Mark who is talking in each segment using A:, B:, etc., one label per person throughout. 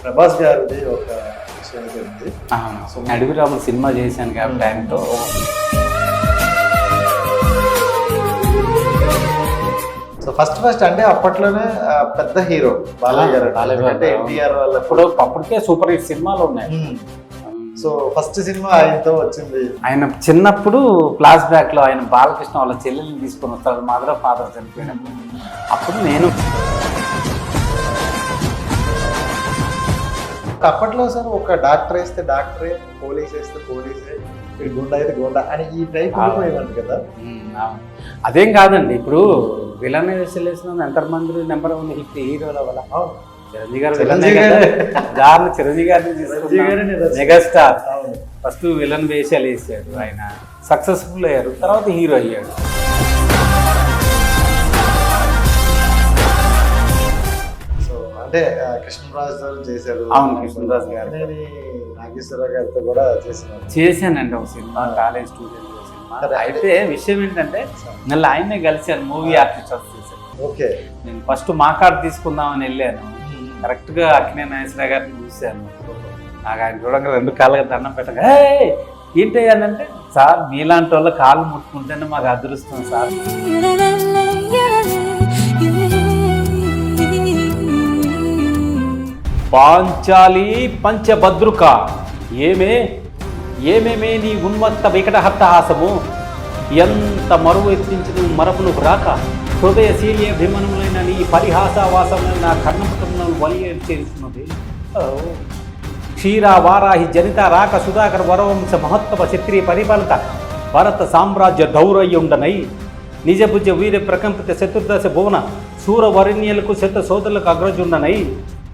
A: ప్రభాస్ గారిది ఒక విషయం అయితే ఉంది.
B: అడవి రాముడు సినిమా చేశాను కాబట్టి టైంతో
A: సో ఫస్ట్ అంటే అప్పట్లోనే పెద్ద హీరో బాలయ్య గారు అంటే ఎన్టీఆర్ వాళ్ళ
B: అప్పటికే సూపర్ హిట్ సినిమాలు ఉన్నాయి.
A: సో ఫస్ట్ సినిమా ఆయనతో వచ్చింది.
B: ఆయన చిన్నప్పుడు ఫ్లాష్ బ్యాక్ లో ఆయన బాలకృష్ణ వాళ్ళ చెల్లెల్ని తీసుకొని వస్తాడు, మదర్ ఫాదర్ చనిపోయినప్పుడు. అప్పుడు నేను
A: అప్పట్లో సార్ ఒక డాక్టర్ వేస్తే డాక్టరే, పోలీస్ వేస్తే పోలీసే, గుండా అయితే గుండా అని ఈ టైప్ అయిపోయిందంట కదా.
B: అదేం కాదండి, ఇప్పుడు విలన్ వేసిన ఎంతమంది నెంబర్ వన్ హిట్ హీరోల వల్ల చిరంజీవి గారు చిరంజీవి గారిని మెగాస్టార్ ఫస్ట్ విలన్ వేషాలు వేసాడు, ఆయన సక్సెస్ఫుల్ అయ్యారు, తర్వాత హీరో అయ్యాడు.
A: సో అంటే కృష్ణరాజు గారు చేశారు.
B: అవును, కృష్ణరాజు గారు.
A: నాగేశ్వరరావు గారితో కూడా
B: చేశానండి ఒక సినిమా, కాలేజ్ స్టూడెంట్ సినిమా. అయితే విషయం ఏంటంటే మళ్ళీ ఆయనే కలిశాను, మూవీ ఆర్టిస్ట్ చేశాను.
A: ఓకే, నేను
B: ఫస్ట్ మా కార్డు తీసుకుందామని వెళ్ళాను, కరెక్ట్గా అక్కినే నాగేశ్వరరావు గారిని చూశాను. నాకు ఆయన చూడంగా రెండు కాళ్ళగా దండం పెట్టగా ఏంటి అనంటే, సార్ మీలాంటి వాళ్ళ కాళ్ళు ముట్టుకుంటేనే మాకు అదృష్టం సార్. పాంచాలి పంచభద్రుక ఏమేమే నీ ఉన్మత్త వికటహట్టహాసము, ఎంత మరువు ఎత్తించిన మరపును రాక హృదయశీల్య భీమనములైన నీ పరిహాసవాసములైన నా కర్ణపుత్రములను వలియేస్తున్నది. క్షీర వారాహి జనిత రాక సుధాకర్ వరవంశ మహత్తవ క్షత్రియ పరిపాలిత భరత సామ్రాజ్య దౌరయ్యుండనై నిజభుజ వీర ప్రకంపిత చతుర్దశ భువన సూరవరణ్యులకు శత సోదరులకు అగ్రజుండనై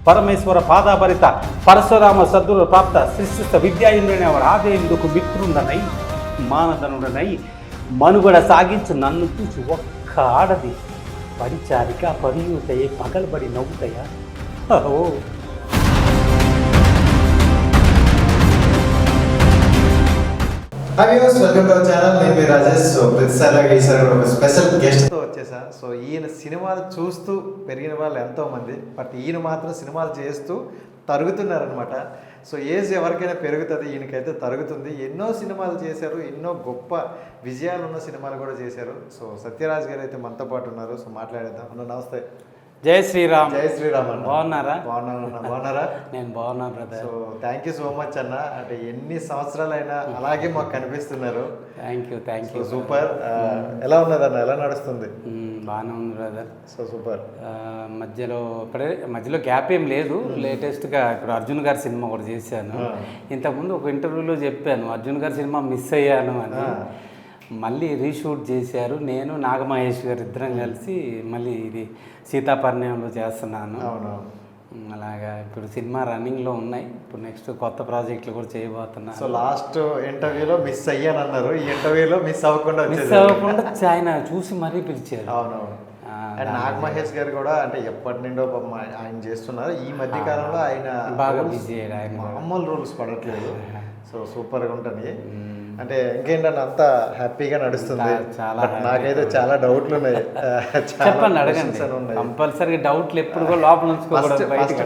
B: పరమేశ్వర పాదాభరిత పరశురామ సద్గురు ప్రాప్త శిష్ట విద్యాయుండనే ఆదేందుకు మిత్రుండనై మానదనుడనై మనుగడ సాగించు నన్ను చూసి ఒక్క ఆడది పరిచారిక పరియుతయే పగలబడి నవ్వుతాయా. ఓ
A: వెల్కమ్ టు ఛానల్. నేను మీ రాజేష్. ప్రతిసారిగా ఈసారి ఒక స్పెషల్ గెస్ట్తో వచ్చేసా. సో ఈయన సినిమాలు చూస్తూ పెరిగిన వాళ్ళు ఎంతోమంది, బట్ ఈయన మాత్రం సినిమాలు చేస్తూ తరుగుతున్నారనమాట. సో ఏజ్ ఎవరికైనా పెరుగుతుంది, ఈయనకైతే తరుగుతుంది. ఎన్నో సినిమాలు చేశారు, ఎన్నో గొప్ప విజయాలు ఉన్న సినిమాలు కూడా చేశారు. సో సత్యరాజ్ గారు అయితే మనతో పాటు ఉన్నారు. సో మాట్లాడేద్దాం. అన్న నమస్తే.
B: జై శ్రీరామ్.
A: జై శ్రీరామ్ అన్న.
B: బాగున్నారా?
A: బాగున్నారా?
B: నేను బాగున్నాను brother.
A: So thank you so much అన్న. అంటే ఎన్ని సంవత్సరాలైనా అలాగే మాకు కనిపిస్తున్నారు.
B: Thank you.
A: సూపర్. ఎలా ఉన్నది అన్న, ఎలా నడుస్తుంది?
B: బాగానే ఉంది బ్రదర్.
A: So super.
B: మధ్యలో గ్యాప్ ఏం లేదు. లేటెస్ట్గా ఇప్పుడు అర్జున్ గారి సినిమా కూడా చేశాను. ఇంతకుముందు ఒక ఇంటర్వ్యూలో చెప్పాను అర్జున్ గారి సినిమా మిస్ అయ్యాను అని. మళ్ళీ రీషూట్ చేశారు, నేను నాగమహేష్ గారు ఇద్దరం కలిసి మళ్ళీ ఇది సీతాపర్ణయంలో చేస్తున్నాను. అలాగా ఇప్పుడు సినిమా రన్నింగ్లో ఉన్నాయి. ఇప్పుడు నెక్స్ట్ కొత్త ప్రాజెక్టులు కూడా చేయబోతున్నాను.
A: సో లాస్ట్ ఇంటర్వ్యూలో మిస్ అయ్యాను అన్నారు, ఈ ఇంటర్వ్యూలో మిస్ అవ్వకుండా
B: ఆయన చూసి మరీ పిలిచారు.
A: అవునవును. అండ్ నాగమహేష్ గారు కూడా అంటే ఎప్పటి నుండో ఆయన చేస్తున్నారు. ఈ మధ్య కాలంలో ఆయన
B: బాగా బిజీ అయ్యాడు, ఆయన
A: మామూలు రూల్స్ పడట్లేదు. సో సూపర్గా ఉంటుంది. అంటే ఇంకేంటంటే అంతా హ్యాపీగా నడుస్తుంది. నాకైతే చాలా డౌట్లు ఉన్నాయి.
B: చెప్పండి, అడగండి. కంపల్సరీ డౌట్లు ఎప్పుడు కూడా లోపల నుంచి.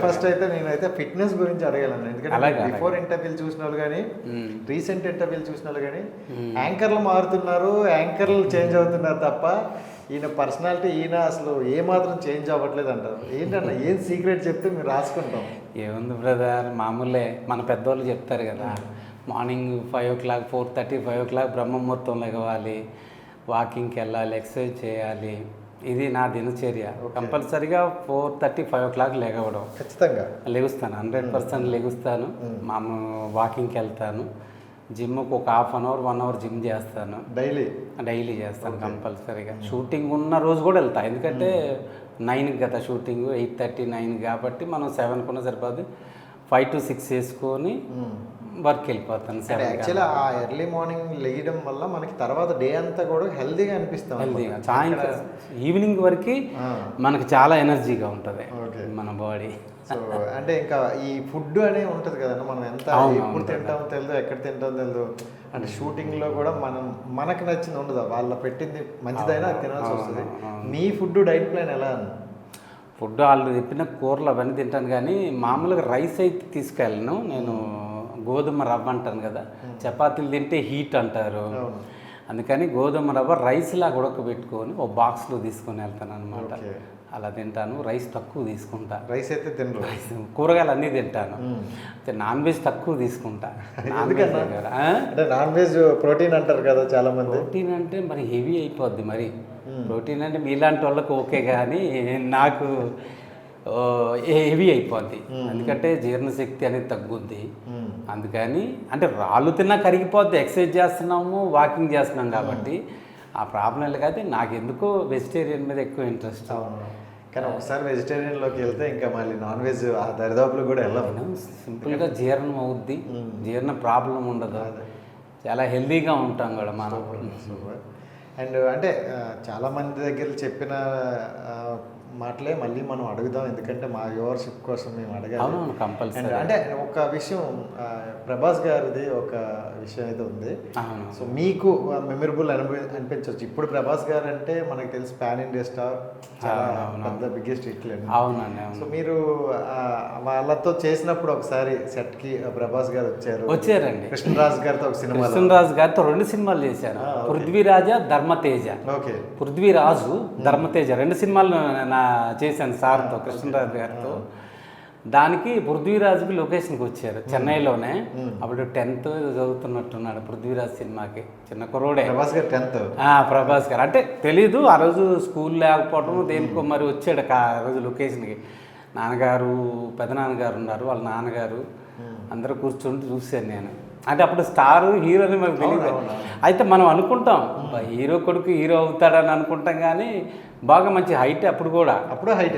A: ఫస్ట్ అయితే నేనైతే ఫిట్నెస్ గురించి అడగాలను. ఎందుకంటే బిఫోర్ ఇంటర్వ్యూలు చూసిన వాళ్ళు కానీ, రీసెంట్ ఇంటర్వ్యూలు చూసిన వాళ్ళు కానీ యాంకర్లు మారుతున్నారు, యాంకర్లు చేంజ్ అవుతున్నారు తప్ప ఈయన పర్సనాలిటీ ఈయన అసలు ఏమాత్రం చేంజ్ అవ్వట్లేదు అంటారు. ఏంటన్నా ఏం సీక్రెట్ చెప్తే మీరు రాసుకుంటాం?
B: ఏముంది బ్రదర్, మామూలే. మన పెద్దవాళ్ళు చెప్తారు కదా, మార్నింగ్ 5 o'clock 4:30 5 o'clock బ్రహ్మముహూర్తం లెగవాలి, వాకింగ్కి వెళ్ళాలి, ఎక్సర్సైజ్ చేయాలి. ఇది నా దినచర్య. కంపల్సరీగా 4:30 5 o'clock లెగవడం
A: ఖచ్చితంగా
B: లెగుస్తాను, 100% లెగుస్తాను. వాకింగ్కి వెళ్తాను, జిమ్కి ఒక 1/2 hour 1 hour జిమ్ చేస్తాను. డైలీ చేస్తాను కంపల్సరీగా. షూటింగ్ ఉన్న రోజు కూడా వెళ్తా, ఎందుకంటే 9కి కదా షూటింగ్, 8:30 9 కాబట్టి మనం 7 కున్నా సరిపోదు. 5 to 6 చేసుకొని వర్క్ వెళ్ళిపోతాను.
A: యాక్చువల్లీ ఆ ఎర్లీ మార్నింగ్ లేయడం వల్ల మనకి తర్వాత డే అంతా కూడా హెల్దీగా అనిపిస్తాం.
B: హెల్దీగా సాయంత్రం ఈవినింగ్ వరకు మనకి చాలా ఎనర్జీగా ఉంటుంది మన బాడీ.
A: సో అంటే ఇంకా ఈ ఫుడ్ అనేది ఉంటుంది కదండి, మనం ఎంత ఎప్పుడు తింటామో తెలియదు, ఎక్కడ తింటామో తెలియదు. అంటే షూటింగ్లో కూడా మనకు నచ్చింది ఉండదు, వాళ్ళ పెట్టింది మంచిదైనా అది తినాల్సి వస్తుంది. మీ ఫుడ్ డైట్ ప్లాన్ ఎలా?
B: ఫుడ్ వాళ్ళు చెప్పిన కూరలు అవన్నీ తింటాను, కానీ మామూలుగా రైస్ అయితే తీసుకెళ్ళను నేను. గోధుమ రవ్వ అంటాను కదా, చపాతీలు తింటే హీట్ అంటారు, అందుకని గోధుమ రవ్వ రైస్ లాగా ఉడకబెట్టుకొని ఒక బాక్స్లో తీసుకొని వెళ్తాను అనమాట. అలా తింటాను. రైస్ తక్కువ తీసుకుంటా.
A: రైస్ అయితే తినరు.
B: రైస్ కూరగాయలు అన్నీ తింటాను. నాన్ వెజ్ తక్కువ తీసుకుంటా.
A: అంటే నాన్ వెజ్ ప్రోటీన్ అంటారు కదా చాలా మంది.
B: ప్రోటీన్ అంటే మరి హెవీ అయిపోద్ది. మరి ప్రోటీన్ అంటే మీలాంటి వాళ్ళకి ఓకే, కానీ నాకు హెవీ అయిపోద్ది. ఎందుకంటే జీర్ణశక్తి అనేది తగ్గుద్ది. అందుకని అంటే రాళ్ళు తిన్నా కరిగిపోద్ది. ఎక్సర్సైజ్ చేస్తున్నాము, వాకింగ్ చేస్తున్నాం కాబట్టి ఆ ప్రాబ్లం కాదు. నాకు ఎందుకో వెజిటేరియన్ మీద ఎక్కువ ఇంట్రెస్ట్.
A: కానీ ఒకసారి వెజిటేరియన్లోకి వెళ్తే ఇంకా మళ్ళీ నాన్ వెజ్ ఆ దరిదాపులు కూడా వెళ్ళాము.
B: సింపుల్గా జీర్ణం అవుద్ది, జీర్ణ ప్రాబ్లం ఉండదు, చాలా హెల్దీగా ఉంటాం కూడా మనం.
A: అండ్ అంటే చాలామంది దగ్గర చెప్పిన మాటలే మళ్ళీ మనం అడుగుదాం, ఎందుకంటే మా వ్యూవర్షిప్ కోసం మేము అడగాలి.
B: కంపల్సరీ.
A: అంటే ఒక విషయం, ప్రభాస్ గారిది ఒక విషయం అయితే ఉంది. సో మీకు మెమరబుల్ అనిపించవచ్చు. ఇప్పుడు ప్రభాస్ గారు అంటే మనకు తెలిసి పాన్ ఇండియా స్టార్, చాలా పెద్ద బిగ్గెస్ట్ హిట్.
B: అవునండి.
A: సో మీరు వాళ్ళతో చేసినప్పుడు ఒకసారి సెట్కి ప్రభాస్ గారు
B: వచ్చారండి.
A: కృష్ణరాజు గారితో ఒక సినిమా,
B: కృష్ణరాజు గారితో 2 సినిమాలు చేశాను. పృథ్వీరాజ, ధర్మతేజ. పృథ్వీరాజు, ధర్మతేజ 2 సినిమాలు చేశాను సార్తో, కృష్ణరాజు గారితో. దానికి పృథ్వీరాజుకి లొకేషన్కి వచ్చారు చెన్నైలోనే. అప్పుడు 10th చదువుతున్నట్టున్నాడు పృథ్వీరాజ్ సినిమాకి. చిన్న కుర్రోడే. ప్రభాస్ గారు అంటే తెలీదు ఆ రోజు, స్కూల్ లేకపోవడం దేనికో మరి వచ్చాడు ఆ రోజు లొకేషన్కి. నాన్నగారు, పెదనాన్నగారు ఉన్నారు, వాళ్ళ నాన్నగారు అందరూ కూర్చుంటూ చూశాను నేను. అంటే అప్పుడు స్టార్ హీరోని మనకు తెలియదు. అయితే మనం అనుకుంటాం హీరో కొడుకు హీరో అవుతాడని అనుకుంటాం, కానీ బాగా మంచి హైట్. అప్పుడు హైట్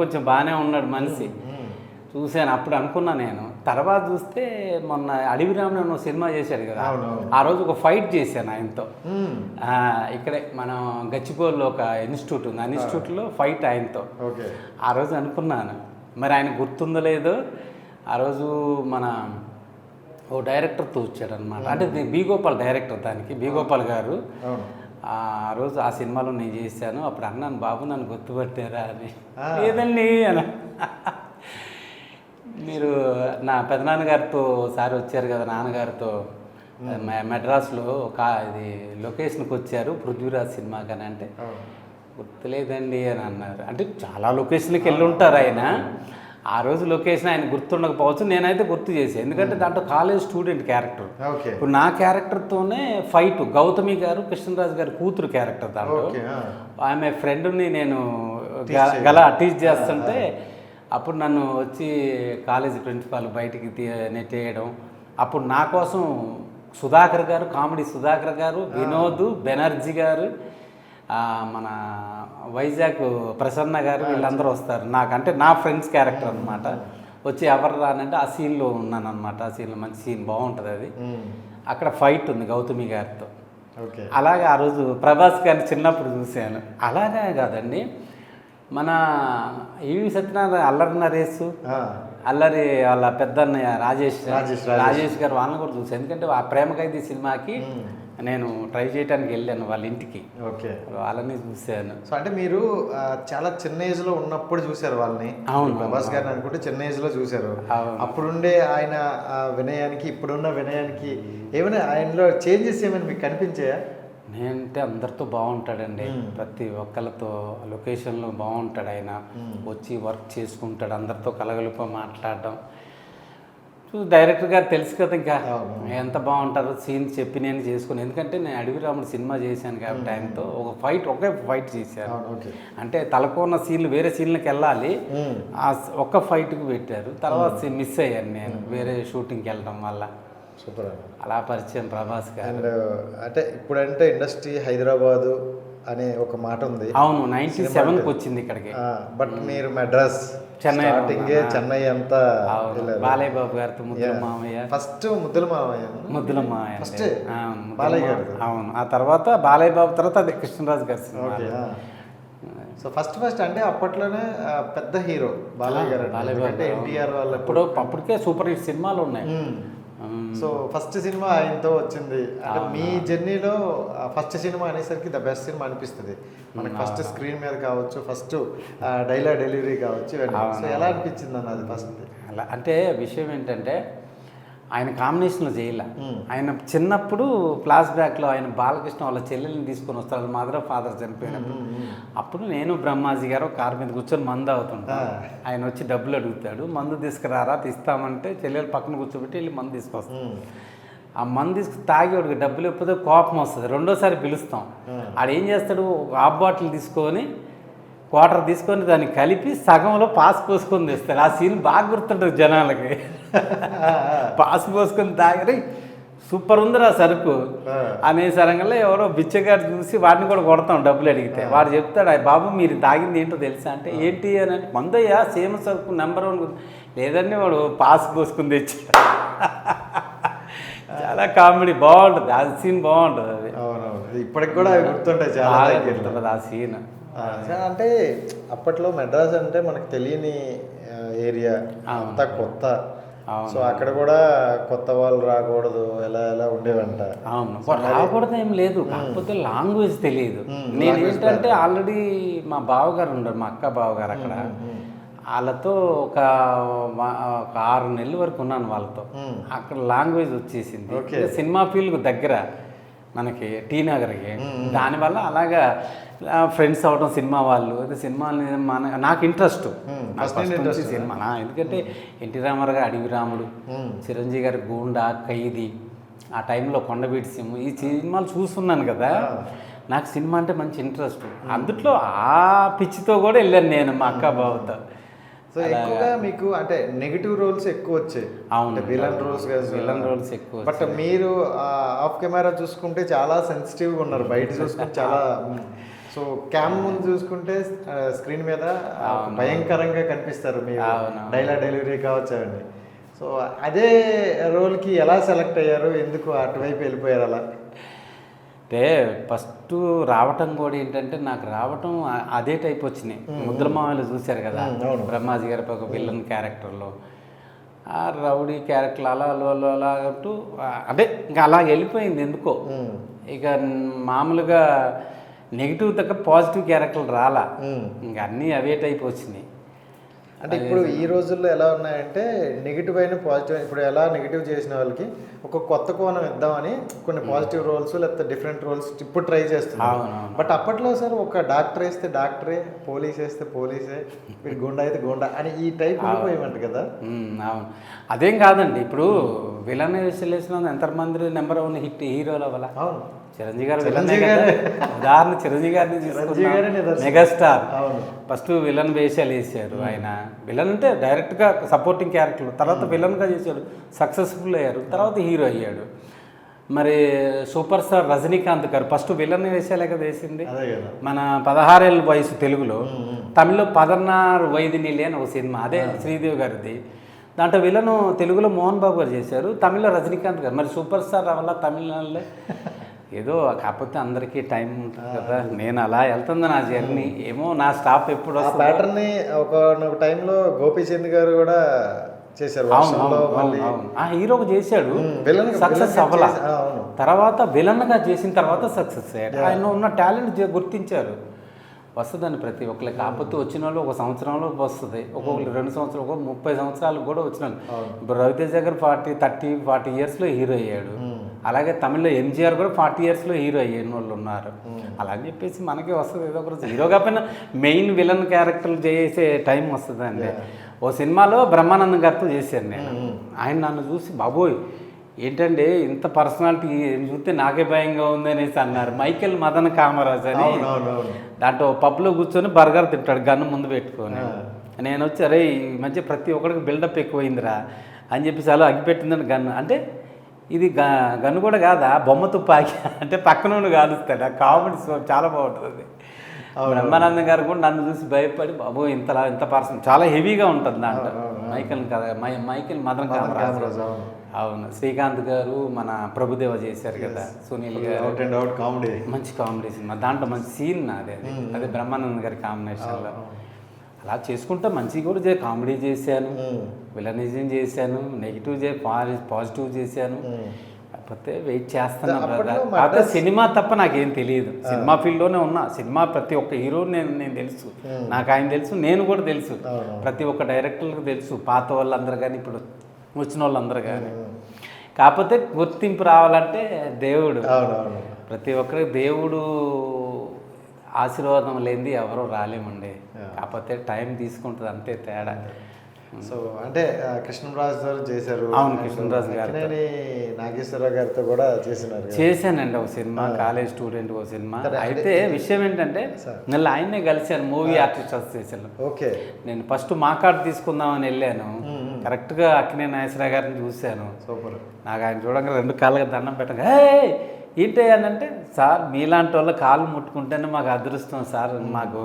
B: కొంచెం బాగానే ఉన్నాడు మనిషి. చూశాను అప్పుడు అనుకున్నా నేను. తర్వాత చూస్తే మొన్న అడవి రాముడు సినిమా చేశాడు కదా, ఆ రోజు ఒక ఫైట్ చేశాను ఆయనతో. ఇక్కడే మనం గచ్చిబౌలిలో ఒక ఇన్స్టిట్యూట్ ఉంది, ఆ ఇన్స్టిట్యూట్లో ఫైట్ ఆయనతో. ఆ రోజు అనుకున్నాను, మరి ఆయన గుర్తుందో లేదో, ఆ రోజు మన ఓ డైరెక్టర్తో వచ్చాడనమాట. అంటే బి గోపాల్ డైరెక్టర్, దానికి బి గోపాల్ గారు. ఆ రోజు ఆ సినిమాలో నేను చేశాను. అప్పుడు అన్నాను, బాబు నన్ను గుర్తుపట్టారా అని. లేదండి అని. మీరు నా పెదనాన్నగారితో ఒకసారి వచ్చారు కదా, నాన్నగారితో మెడ్రాస్లో ఇది లొకేషన్కి వచ్చారు పృథ్వీరాజ్ సినిమాకని. అంటే గుర్తులేదండి అని అన్నారు. అంటే చాలా లొకేషన్కి వెళ్ళి ఉంటారు ఆయన. ఆ రోజు లొకేషన్ ఆయన గుర్తుండకపోవచ్చు, నేనైతే గుర్తు చేశాను. ఎందుకంటే దాంట్లో కాలేజ్ స్టూడెంట్ క్యారెక్టర్. ఇప్పుడు నా క్యారెక్టర్తోనే ఫైట్, గౌతమి గారు కృష్ణరాజు గారి కూతురు క్యారెక్టర్. దాంట్లో ఆమె ఫ్రెండ్ని నేను టీచ్ చేస్తుంటే అప్పుడు నన్ను వచ్చి కాలేజీ ప్రిన్సిపాల్ బయటికి నెట్టేయడం. అప్పుడు నా కోసం సుధాకర్ గారు, కామెడీ సుధాకర్ గారు, వినోద్ బెనర్జీ గారు, మన వైజాగ్ ప్రసన్న గారు, వీళ్ళందరూ వస్తారు. నాకంటే నా ఫ్రెండ్స్ క్యారెక్టర్ అనమాట. వచ్చి ఎవరు రానంటే ఆ సీన్లో ఉన్నాను అనమాట. ఆ సీన్లో మంచి సీన్, బాగుంటుంది అది. అక్కడ ఫైట్ ఉంది గౌతమి గారితో. అలాగే ఆ రోజు ప్రభాస్ గారిని చిన్నప్పుడు చూశాను. అలాగే కాదండి, మన ఈవి సత్యనారాయణ, అల్లరి నరేష్, అల్లరి వాళ్ళ పెద్దన్నయ్య రాజేష్ గారు, వాళ్ళని కూడా చూసాను. ఎందుకంటే ఆ ప్రేమ ఖైదీ సినిమాకి నేను ట్రై చేయడానికి వెళ్ళాను వాళ్ళ ఇంటికి. వాళ్ళని చూశాను.
A: సో అంటే మీరు చాలా చిన్న ఏజ్లో ఉన్నప్పుడు చూశారు వాళ్ళని.
B: అవును,
A: ప్రభాస్ గారిని అనుకుంటే చిన్న ఏజ్లో చూశారు. అప్పుడుండే ఆయన వినయానికి ఇప్పుడున్న వినయానికి ఏమైనా ఆయనలో చేంజెస్ ఏమైనా మీకు కనిపించాయా?
B: నేనంటే అందరితో బాగుంటాడండి, ప్రతి ఒక్కరితో లొకేషన్లో బాగుంటాడు ఆయన. వచ్చి వర్క్ చేసుకుంటాడు, అందరితో కలగలుపు మాట్లాడడం. డైరెక్టర్ గారు తెలుసు కదా, ఇంకా ఎంత బాగుంటారో సీన్ చెప్పి నేను చేసుకుని. ఎందుకంటే నేను అడవి రాముడు సినిమా చేశాను కాబట్టి ఆయనతో ఒకే ఫైట్ చేశాను. అంటే తలకున్న సీన్లు వేరే సీన్లకు వెళ్ళాలి, ఆ ఒక్క ఫైట్కి పెట్టారు. తర్వాత మిస్ అయ్యాను నేను వేరే షూటింగ్కి వెళ్ళడం వల్ల.
A: సూపర్.
B: అలా పరిచయం ప్రభాస్ గారు.
A: అండ్ అంటే ఇప్పుడంటే ఇండస్ట్రీ హైదరాబాదు అనే ఒక మాట ఉంది.
B: అవును, 97కి వచ్చింది ఇక్కడికి.
A: బట్ మీరు మెడ్రాస్, చెన్నై అంతా
B: బాలయ్య బాబు గారితో ముద్దుల మామయ్య.
A: ఫస్ట్ ముద్దుల మామయ్య ఫస్ట్ బాలయ్య గారు.
B: అవును, ఆ తర్వాత బాలయ్య బాబు తర్వాత అదే కృష్ణరాజు గారు.
A: సో ఫస్ట్ అంటే అప్పట్లోనే పెద్ద హీరో బాలయ్య గారు. బాలయ్య అంటే ఎన్టీఆర్ వాళ్ళు
B: అప్పటికే సూపర్ హిట్ సినిమాలు ఉన్నాయి.
A: సో ఫస్ట్ సినిమా ఆయనతో వచ్చింది అంటే మీ జర్నీలో ఫస్ట్ సినిమా అనేసరికి ద బెస్ట్ సినిమా అనిపిస్తుంది మనకి. ఫస్ట్ స్క్రీన్ మీద కావచ్చు, ఫస్ట్ డైలాగ్ డెలివరీ కావచ్చు. సో ఎలా అనిపించింది అన్న అది ఫస్ట్?
B: అలా అంటే విషయం ఏంటంటే ఆయన కాంబినేషన్లో చేయాల. ఆయన చిన్నప్పుడు ఫ్లాష్ బ్యాక్లో ఆయన బాలకృష్ణ వాళ్ళ చెల్లెల్ని తీసుకొని వస్తారు, మదర్ ఫాదర్ చనిపోయినప్పుడు. అప్పుడు నేను బ్రహ్మాజీ గారు కారు మీద కూర్చొని మందు అవుతుంటా. ఆయన వచ్చి డబ్బులు అడుగుతాడు, మందు తీసుకురారా తీస్తామంటే చెల్లెలు పక్కన కూర్చోబెట్టి వెళ్ళి మందు తీసుకొస్తాం. ఆ మందు తీసుకు తాగి వాడికి డబ్బులు ఇవ్వకపోతే కోపం వస్తుంది. రెండోసారి పిలుస్తాం. ఆడు ఏం చేస్తాడు, హాఫ్ బాటిల్ తీసుకొని క్వార్టర్ తీసుకొని దాన్ని కలిపి సగంలో పాస్ పోసుకొని తెస్తాడు. ఆ సీన్ బాగా గుర్తుంటుంది జనాలకి. పాస్ పోసుకొని తాగి సూపర్ ఉందిరా సరుకు అనే సరంగా ఎవరో బిచ్చగాడు చూసి వాడిని కూడా కొడతాం డబ్బులు అడిగితే. వాడు చెప్తాడు, బాబు మీరు తాగింది ఏంటో తెలుసా అంటే, ఏంటి అని అంటే, మందయ్యా సేమ్ సరుకు నెంబర్ 1 లేదండి వాడు పాస్ పోసుకుని తెచ్చాడు. చాలా కామెడీ బాగుంటుంది, ఆ సీన్ బాగుంటుంది. అది
A: అవునవును, ఇప్పటికి కూడా గుర్తుంటాయి చాలా
B: గుర్తుంటుంది ఆ సీన్.
A: అంటే అప్పట్లో మెడ్రాస్ అంటే మనకు తెలియని ఏరియా, అంతా కొత్త. సో అక్కడ కూడా కొత్త వాళ్ళు రాకూడదు, ఎలా ఎలా ఉండేవంట.
B: అవును, రాకూడదు ఏం లేదు, కాకపోతే లాంగ్వేజ్ తెలియదు. నేను ఏంటంటే ఆల్రెడీ మా బావగారు ఉండరు, మా అక్క బావగారు అక్కడ. వాళ్ళతో ఒక 6 నెలల వరకు ఉన్నాను వాళ్ళతో. అక్కడ లాంగ్వేజ్ వచ్చేసింది. సినిమా ఫీల్డ్ దగ్గర మనకి టీ నగర్కి. దానివల్ల అలాగా ఫ్రెండ్స్ అవడం సినిమా వాళ్ళు. అయితే సినిమాని నాకు ఇంట్రెస్ట్ సినిమా. ఎందుకంటే ఎన్టీ రామారావు గారు అడవి రాముడు, చిరంజీవి గారి గూండా, ఖైదీ, ఆ టైంలో కొండవీటి సింహం, ఈ సినిమాలు చూస్తున్నాను కదా. నాకు సినిమా అంటే మంచి ఇంట్రెస్ట్. అందుట్లో ఆ పిచ్చితో కూడా వెళ్ళాను నేను మా అక్క బావతో.
A: సో ఎక్కువగా మీకు అంటే నెగిటివ్ రోల్స్ ఎక్కువ వచ్చాయి.
B: అవును,
A: విలన్ రోల్స్
B: ఎక్కువ.
A: బట్ మీరు ఆఫ్ కెమెరా చూసుకుంటే చాలా సెన్సిటివ్గా ఉన్నారు, బయట చూసుకుంటే చాలా. సో క్యామ్ ముందు చూసుకుంటే స్క్రీన్ మీద భయంకరంగా కనిపిస్తారు మీరు, డైలాగ్ డెలివరీ కావచ్చు అవన్నీ. సో అదే రోల్కి ఎలా సెలెక్ట్ అయ్యారు, ఎందుకు అటువైపు వెళ్ళిపోయారు అలా?
B: అంటే ఫస్ట్ రావటం కూడా ఏంటంటే, నాకు రావటం అదే టైప్ వచ్చినాయి. ముద్రమామలు చూశారు కదా బ్రహ్మాజీ గారి ఒక విలన్ క్యారెక్టర్లో, ఆ రౌడీ క్యారెక్టర్ అలా అలా అంటూ అదే ఇంకా అలా వెళ్ళిపోయింది ఎందుకో. ఇక మామూలుగా నెగిటివ్ తగ్గ పాజిటివ్ క్యారెక్టర్లు రాలా, ఇంకా అన్నీ అవే టైప్ వచ్చినాయి.
A: అంటే ఇప్పుడు ఈ రోజుల్లో ఎలా ఉన్నాయంటే నెగిటివ్ అయిన పాజిటివ్, ఇప్పుడు ఎలా నెగిటివ్ చేసిన వాళ్ళకి ఒక కొత్త కోణం ఇద్దామని కొన్ని పాజిటివ్ రోల్స్ లేకపోతే డిఫరెంట్ రోల్స్ ఇప్పుడు ట్రై చేస్తున్నారు. బట్ అప్పట్లో సార్ ఒక డాక్టర్ వేస్తే డాక్టరే, పోలీస్ వేస్తే పోలీసే, మీరు గుండా అయితే గుండా అని ఈ టైప్ అయిపోయేమంట కదా.
B: అవును, అదేం కాదండి. ఇప్పుడు విలన్ వేసిన ఎంతమంది నెంబర్ 1 హిట్ హీరోలు అవ్వాల.
A: అవును,
B: చిరంజీవి గారు ఉదాహరణ, చిరంజీవి గారిని తీసుకున్న మెగాస్టార్. ఫస్ట్ విలన్ వేషాలు వేసారు ఆయన. విలన్ అంటే డైరెక్ట్గా సపోర్టింగ్ క్యారెక్టర్, తర్వాత విలన్గా చేశాడు, సక్సెస్ఫుల్ అయ్యారు, తర్వాత హీరో అయ్యాడు. మరి సూపర్ స్టార్ రజనీకాంత్ గారు ఫస్ట్ విలన్ వేషాలే కదా వేసింది. మన 16 ఏళ్ళ వయసు తెలుగులో, తమిళ్లో 16 వయదినిలే అని ఒక సినిమా, అదే శ్రీదేవి గారిది. దాంట్లో విలను తెలుగులో మోహన్ బాబు గారు చేశారు, తమిళ్లో రజనీకాంత్ గారు. మరి సూపర్ స్టార్ వల్ల తమిళనాడులో ఏదో, కాకపోతే అందరికీ టైం ఉంటుంది కదా. నేను అలా వెళ్తుంది నా జర్నీ. ఏమో నా స్టాప్ ఎప్పుడు
A: ఆ ప్యాటర్న్ ఒక టైంలో గోపీచంద్ గారు కూడా చేశారు.
B: ఆ హీరోగా చేశాడు, సక్సెస్ అవ్వాల. తర్వాత విలన్గా చేసిన తర్వాత సక్సెస్ అయ్యాడు. ఆయన ఉన్న టాలెంట్ గుర్తించారు. వస్తుందని ప్రతి ఒక్కరికి. కాకపోతే వచ్చిన వాళ్ళు 1 సంవత్సరంలో వస్తుంది, ఒక్కొక్కరు 2 సంవత్సరాలు, ఒక్కొక్క 30 సంవత్సరాలకు కూడా వచ్చిన వాళ్ళు. ఇప్పుడు రవితేజ గారు 40 ఇయర్స్లో హీరో అయ్యాడు. అలాగే తమిళ్లో ఎంజీఆర్ కూడా 40 ఇయర్స్లో హీరో అయ్యిన వాళ్ళు ఉన్నారు. అలా అని చెప్పేసి మనకి వస్తుంది ఏదో ఒకరోజు. హీరో కాకపోయినా మెయిన్ విలన్ క్యారెక్టర్లు చేసే టైం వస్తుందండి. ఓ సినిమాలో బ్రహ్మానందం గారితో చేశాను నేను. ఆయన నన్ను చూసి, బాబోయ్ ఏంటంటే ఇంత పర్సనాలిటీ చూస్తే నాకే భయంగా ఉంది అనేసి అన్నారు. మైకేల్ మదన్ కామరాజ్ అని, దాంట్లో పబ్లో కూర్చొని బర్గర్ తింటాడు గన్ను ముందు పెట్టుకొని. నేను వచ్చి, అరే ఈ మధ్య ప్రతి ఒక్కడికి బిల్డప్ ఎక్కువైందిరా అని చెప్పేసి అలా అగ్గిపెట్టిందని గన్ను అంటే, ఇది గన్ను కూడా కాదా, బొమ్మ తుపాకి అంటే పక్కన కాలుస్తాడు. ఆ కామెడీ చాలా బాగుంటుంది. బ్రహ్మానందం గారు కూడా నన్ను చూసి భయపడి, బాబు ఇంత పర్సన్ చాలా హెవీగా ఉంటుంది దాంట్లో. మైకేల్ మదన్ కామరాజ్. అవును, శ్రీకాంత్ గారు మన ప్రభుదేవ చేశారు కదా, సునీల్ గారు, కామెడీ మంచి కామెడీ సినిమా. దాంట్లో మంచి సీన్ అదే బ్రహ్మానందం గారి కాంబినేషన్లో. అలా చేసుకుంటా మంచిగా కూడా కామెడీ చేశాను, విలనిజం చేశాను, నెగిటివ్ పాజిటివ్ చేశాను. కాకపోతే వెయిట్ చేస్తాను బ్రదర్. కాకపోతే సినిమా తప్ప నాకేం తెలియదు. సినిమా ఫీల్డ్లోనే ఉన్నా. సినిమా ప్రతి ఒక్క హీరో నేను తెలుసు, నాకు ఆయన తెలుసు, నేను కూడా తెలుసు, ప్రతి ఒక్క డైరెక్టర్లకు తెలుసు, పాత వాళ్ళందరూ కానీ ఇప్పుడు వచ్చిన వాళ్ళందరూ కానీ. కాకపోతే గుర్తింపు రావాలంటే దేవుడు, ప్రతి ఒక్కరికి దేవుడు ఆశీర్వాదం లేనిది ఎవరో రాలేమండి. కాకపోతే టైం తీసుకుంటుంది అంతే తేడా.
A: సో అంటే కృష్ణరాజు గారు చేశారు.
B: అవును, కృష్ణరాజు గారు.
A: నాగేశ్వరరావు గారితో కూడా
B: చేశానండి ఒక సినిమా, కాలేజ్ స్టూడెంట్ ఒక సినిమా. అయితే విషయం ఏంటంటే మళ్ళీ ఆయన్నే కలిశాను మూవీ ఆర్టిస్ట్ అసోసియేషన్లో.
A: ఓకే, నేను
B: ఫస్ట్ మా కార్డు తీసుకుందామని వెళ్ళాను. కరెక్ట్గా అక్కినే నాగేశ్వరరావు గారిని చూశాను.
A: సూపర్.
B: నాకు ఆయన చూడంగా 2 కాళ్ళకి దండం పెట్టగా ఏంటి అని అంటే, సార్ మీలాంటి వాళ్ళ కాళ్ళు ముట్టుకుంటేనే మాకు అదృష్టం సార్, మాకు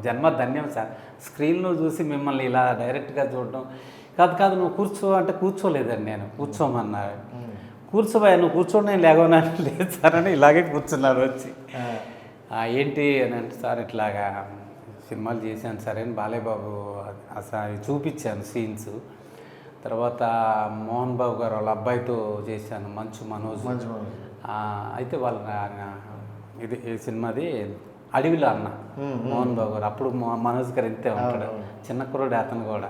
B: జన్మ ధన్యం సార్. స్క్రీన్లో చూసి మిమ్మల్ని ఇలా డైరెక్ట్గా చూడడం కాదు నువ్వు కూర్చో అంటే కూర్చోలేదండి, నేను కూర్చోమన్నారు. కూర్చోబోయా, నువ్వు కూర్చోండి నేను లేకపోయినా లేదు సార్ అని ఇలాగే కూర్చున్నారు వచ్చి. ఏంటి అని అంటే, సార్ ఇట్లాగా సినిమాలు చేశాను సరే అని బాలేబాబు అసలు చూపించాను సీన్స్. తర్వాత మోహన్ బాబు గారు వాళ్ళ అబ్బాయితో చేశాను, మంచు మనోజ్. అయితే వాళ్ళ ఇది ఈ సినిమాది అడవిలో అన్న మోహన్ బాబు గారు. అప్పుడు మనోజ్ గారు ఇంతే ఉంటాడు, చిన్న కుర్రాడు అతను కూడా.